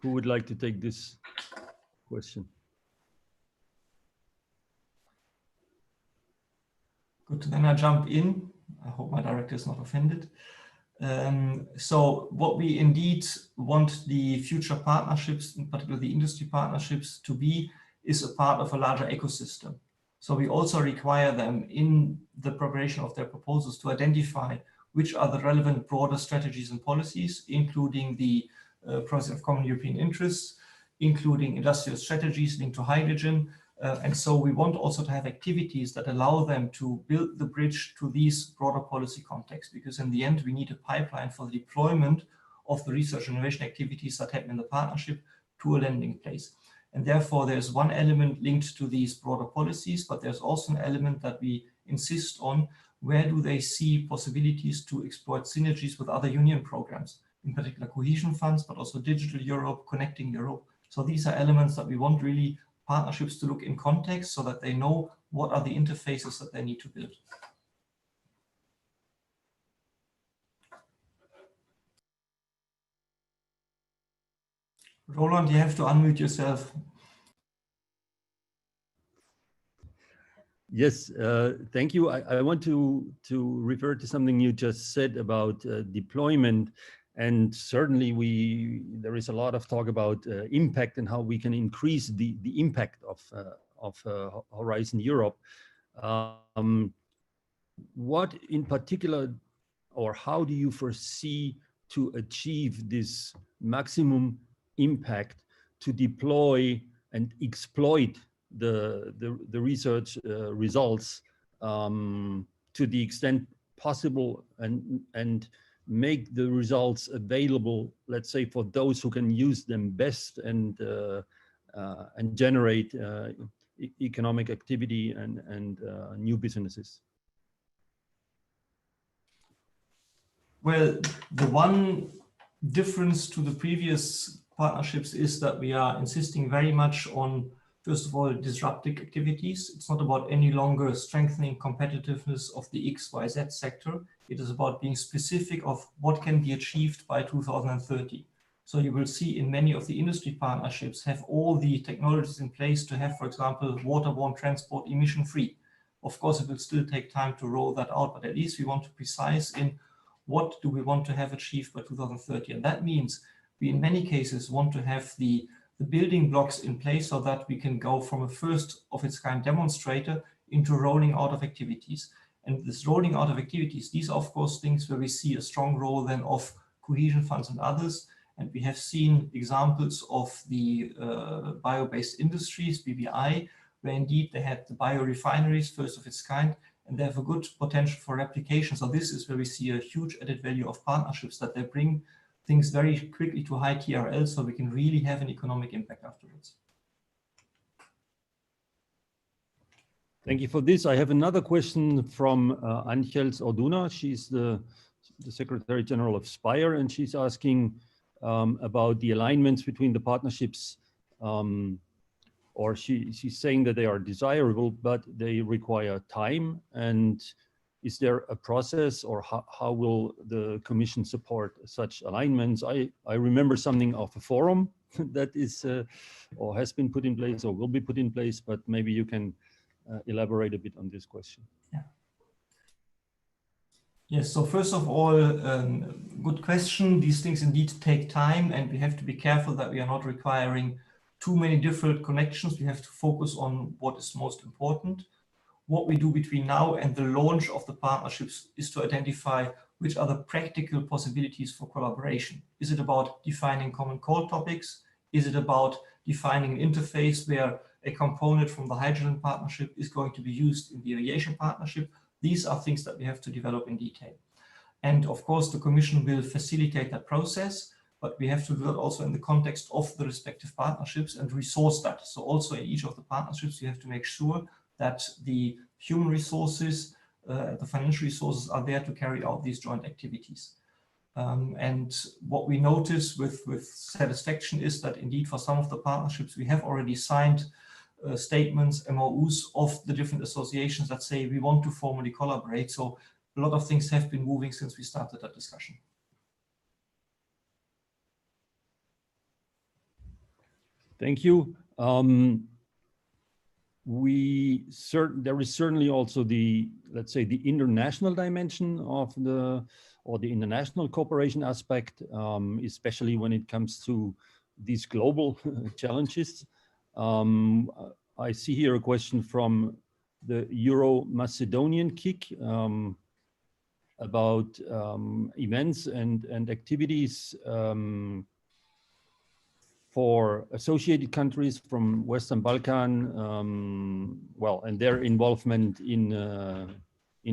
Who would like to take this question? Good, then I jump in. I hope my director is not offended. So what we indeed want the future partnerships, in particular the industry partnerships, to be is a part of a larger ecosystem. So we also require them in the preparation of their proposals to identify which are the relevant broader strategies and policies, including the process of common European interests, including industrial strategies linked to hydrogen. And so we want also to have activities that allow them to build the bridge to these broader policy contexts, because in the end, we need a pipeline for the deployment of the research and innovation activities that happen in the partnership to a landing place. And therefore, there's one element linked to these broader policies, but there's also an element that we insist on. Where do they see possibilities to exploit synergies with other union programs, in particular cohesion funds, but also Digital Europe, Connecting Europe. So these are elements that we want really partnerships to look in context so that they know what are the interfaces that they need to build. Roland, you have to unmute yourself. Yes, thank you. I want to refer to something you just said about deployment. And certainly there is a lot of talk about impact and how we can increase the impact of Horizon Europe. What in particular, or how do you foresee to achieve this maximum impact to deploy and exploit the research results to the extent possible and make the results available, let's say, for those who can use them best and generate economic activity and new businesses? Well, the one difference to the previous partnerships is that we are insisting very much on, first of all, disruptive activities. It's not about any longer strengthening competitiveness of the XYZ sector. It is about being specific of what can be achieved by 2030. So you will see in many of the industry partnerships have all the technologies in place to have, for example, waterborne transport emission-free. Of course, it will still take time to roll that out, but at least we want to precise in what do we want to have achieved by 2030. And that means we, in many cases, want to have the building blocks in place so that we can go from a first of its kind demonstrator into rolling out of activities. And this rolling out of activities, these are of course things where we see a strong role then of cohesion funds and others. And we have seen examples of the bio-based industries, BBI, where indeed they had the biorefineries, first of its kind, and they have a good potential for replication. So this is where we see a huge added value of partnerships, that they bring things very quickly to high TRL so we can really have an economic impact afterwards. Thank you for this. I have another question from Angels Orduna. She's the Secretary General of Spire, and she's asking about the alignments between the partnerships, or she's saying that they are desirable, but they require time. And is there a process, or how will the Commission support such alignments? I remember something of a forum that is or has been put in place or will be put in place, but maybe you can elaborate a bit on this question. Yeah. Yes, so first of all, good question. These things indeed take time, and we have to be careful that we are not requiring too many different connections. We have to focus on what is most important. What we do between now and the launch of the partnerships is to identify which are the practical possibilities for collaboration. Is it about defining common core topics? Is it about defining an interface where a component from the hydrogen partnership is going to be used in the aviation partnership? These are things that we have to develop in detail. And of course, the Commission will facilitate that process, but we have to do that also in the context of the respective partnerships and resource that. So also in each of the partnerships, you have to make sure that the human resources, the financial resources are there to carry out these joint activities. And what we notice with satisfaction is that indeed for some of the partnerships, we have already signed statements, MOUs of the different associations that say we want to formally collaborate. So a lot of things have been moving since we started that discussion. Thank you. there is certainly also the, let's say, the international dimension of the international cooperation aspect, especially when it comes to these global challenges. I see here a question from the Euro-Macedonian kick about events and activities for associated countries from Western Balkan, well, and their involvement in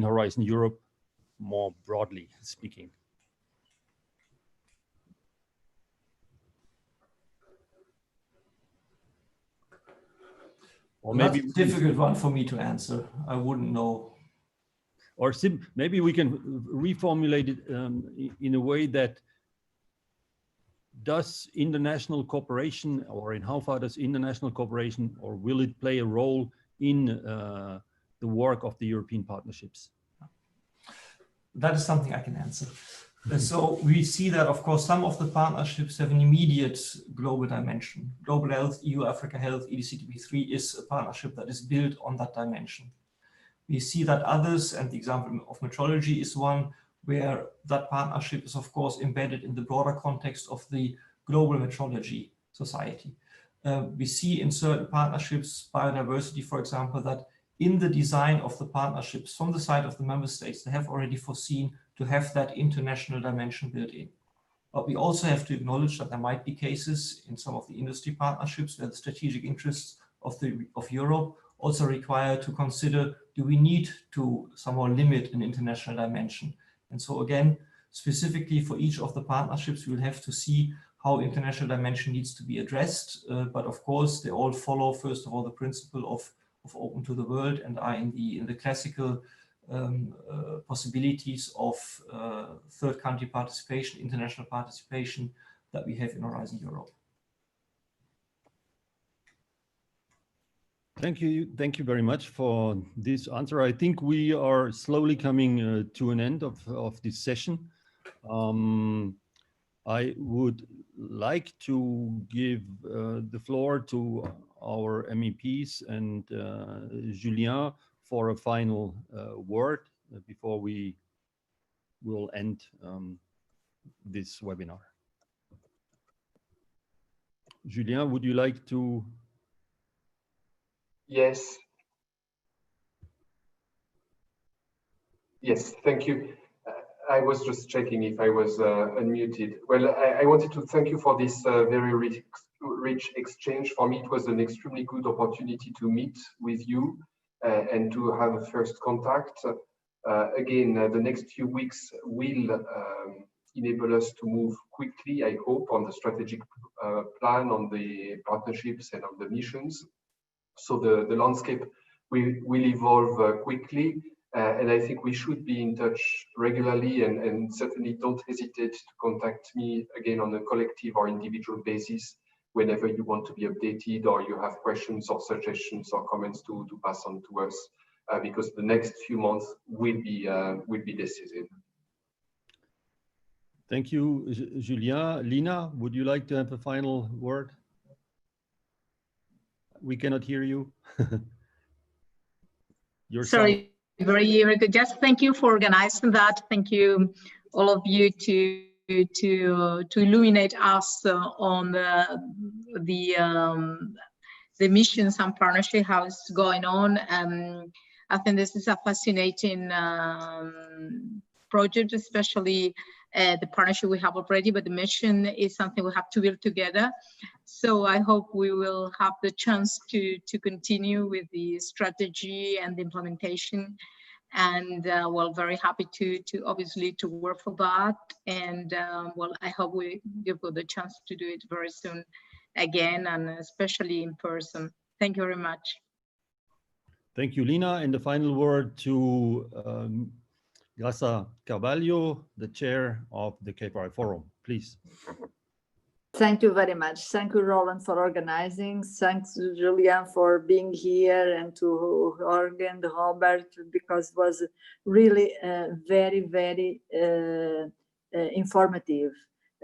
Horizon Europe, more broadly speaking. Or maybe that's a difficult one for me to answer. I wouldn't know. Or maybe we can reformulate it in a way that, does international cooperation, or in how far does international cooperation, or will it play a role in the work of the European partnerships? That is something I can answer. So we see that, of course, some of the partnerships have an immediate global dimension. Global Health, EU-Africa Health, EDCTP3 is a partnership that is built on that dimension. We see that others, and the example of metrology is one, where that partnership is, of course, embedded in the broader context of the global metrology society. We see in certain partnerships, biodiversity, for example, that in the design of the partnerships from the side of the member states, they have already foreseen to have that international dimension built in. But we also have to acknowledge that there might be cases in some of the industry partnerships where the strategic interests of Europe also require to consider, do we need to somehow limit an international dimension? And so again, specifically for each of the partnerships, we will have to see how international dimension needs to be addressed. But of course, they all follow, first of all, the principle of open to the world and are in the classical possibilities of third country participation, international participation that we have in Horizon Europe. Thank you very much for this answer. I think we are slowly coming to an end of this session. I would like to give the floor to our MEPs and Julien for a final word before we will end this webinar. Julien, would you like to? Yes. Yes, thank you. I was just checking if I was unmuted. Well, I wanted to thank you for this very rich exchange. For me, it was an extremely good opportunity to meet with you and to have a first contact. Again, the next few weeks will enable us to move quickly, I hope, on the strategic plan, on the partnerships and on the missions. So the landscape will evolve quickly. And I think we should be in touch regularly, and certainly don't hesitate to contact me again on a collective or individual basis whenever you want to be updated or you have questions or suggestions or comments to pass on to us, because the next few months will be decisive. Thank you, Julien. Lina, would you like to have a final word? We cannot hear you. Sorry. Very good. Just thank you for organizing that. Thank you, all of you, to illuminate us on the missions and partnership, how it's going on. I think this is a fascinating project, especially the partnership we have already, but the mission is something we have to build together. So I hope we will have the chance to continue with the strategy and the implementation. And well, very happy to obviously to work for that. And well, I hope you've got the chance to do it very soon again, and especially in person. Thank you very much. Thank you, Lina. And the final word to Graça Carvalho, the chair of the K4I Forum, please. Thank you very much. Thank you, Roland, for organizing. Thanks, Julien, for being here, and to Joerg and Robert, because it was really very, very informative.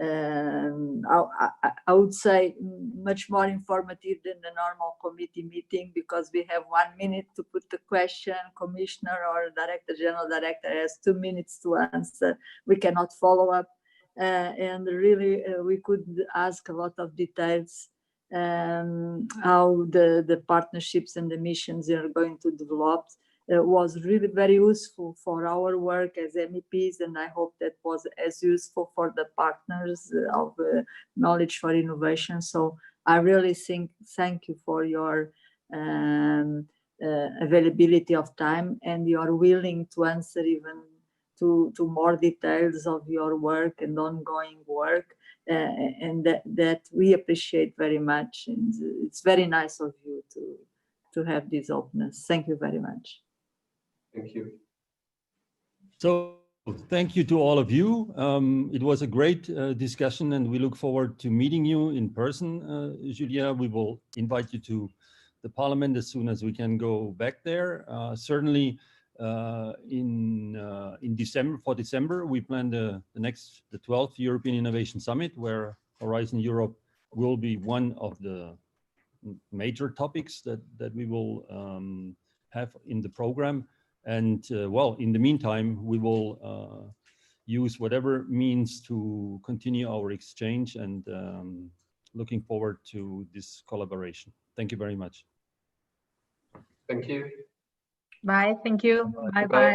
I would say much more informative than the normal committee meeting, because we have 1 minute to put the question, commissioner or director, general director has 2 minutes to answer. We cannot follow up, and really we could ask a lot of details, how the partnerships and the missions are going to develop. Was really very useful for our work as MEPs, and I hope that was as useful for the partners of Knowledge4Innovation. So I really thank you for your availability of time, and you are willing to answer even to more details of your work and ongoing work, and that we appreciate very much. And it's very nice of you to have this openness. Thank you very much. Thank you. So thank you to all of you. It was a great discussion, and we look forward to meeting you in person. Julia, we will invite you to the Parliament as soon as we can go back there. Certainly in December, we plan the 12th European Innovation Summit, where Horizon Europe will be one of the major topics that we will have in the program. And well, in the meantime, we will use whatever means to continue our exchange, and looking forward to this collaboration. Thank you very much. Thank you. Bye. Thank you. Bye. Bye.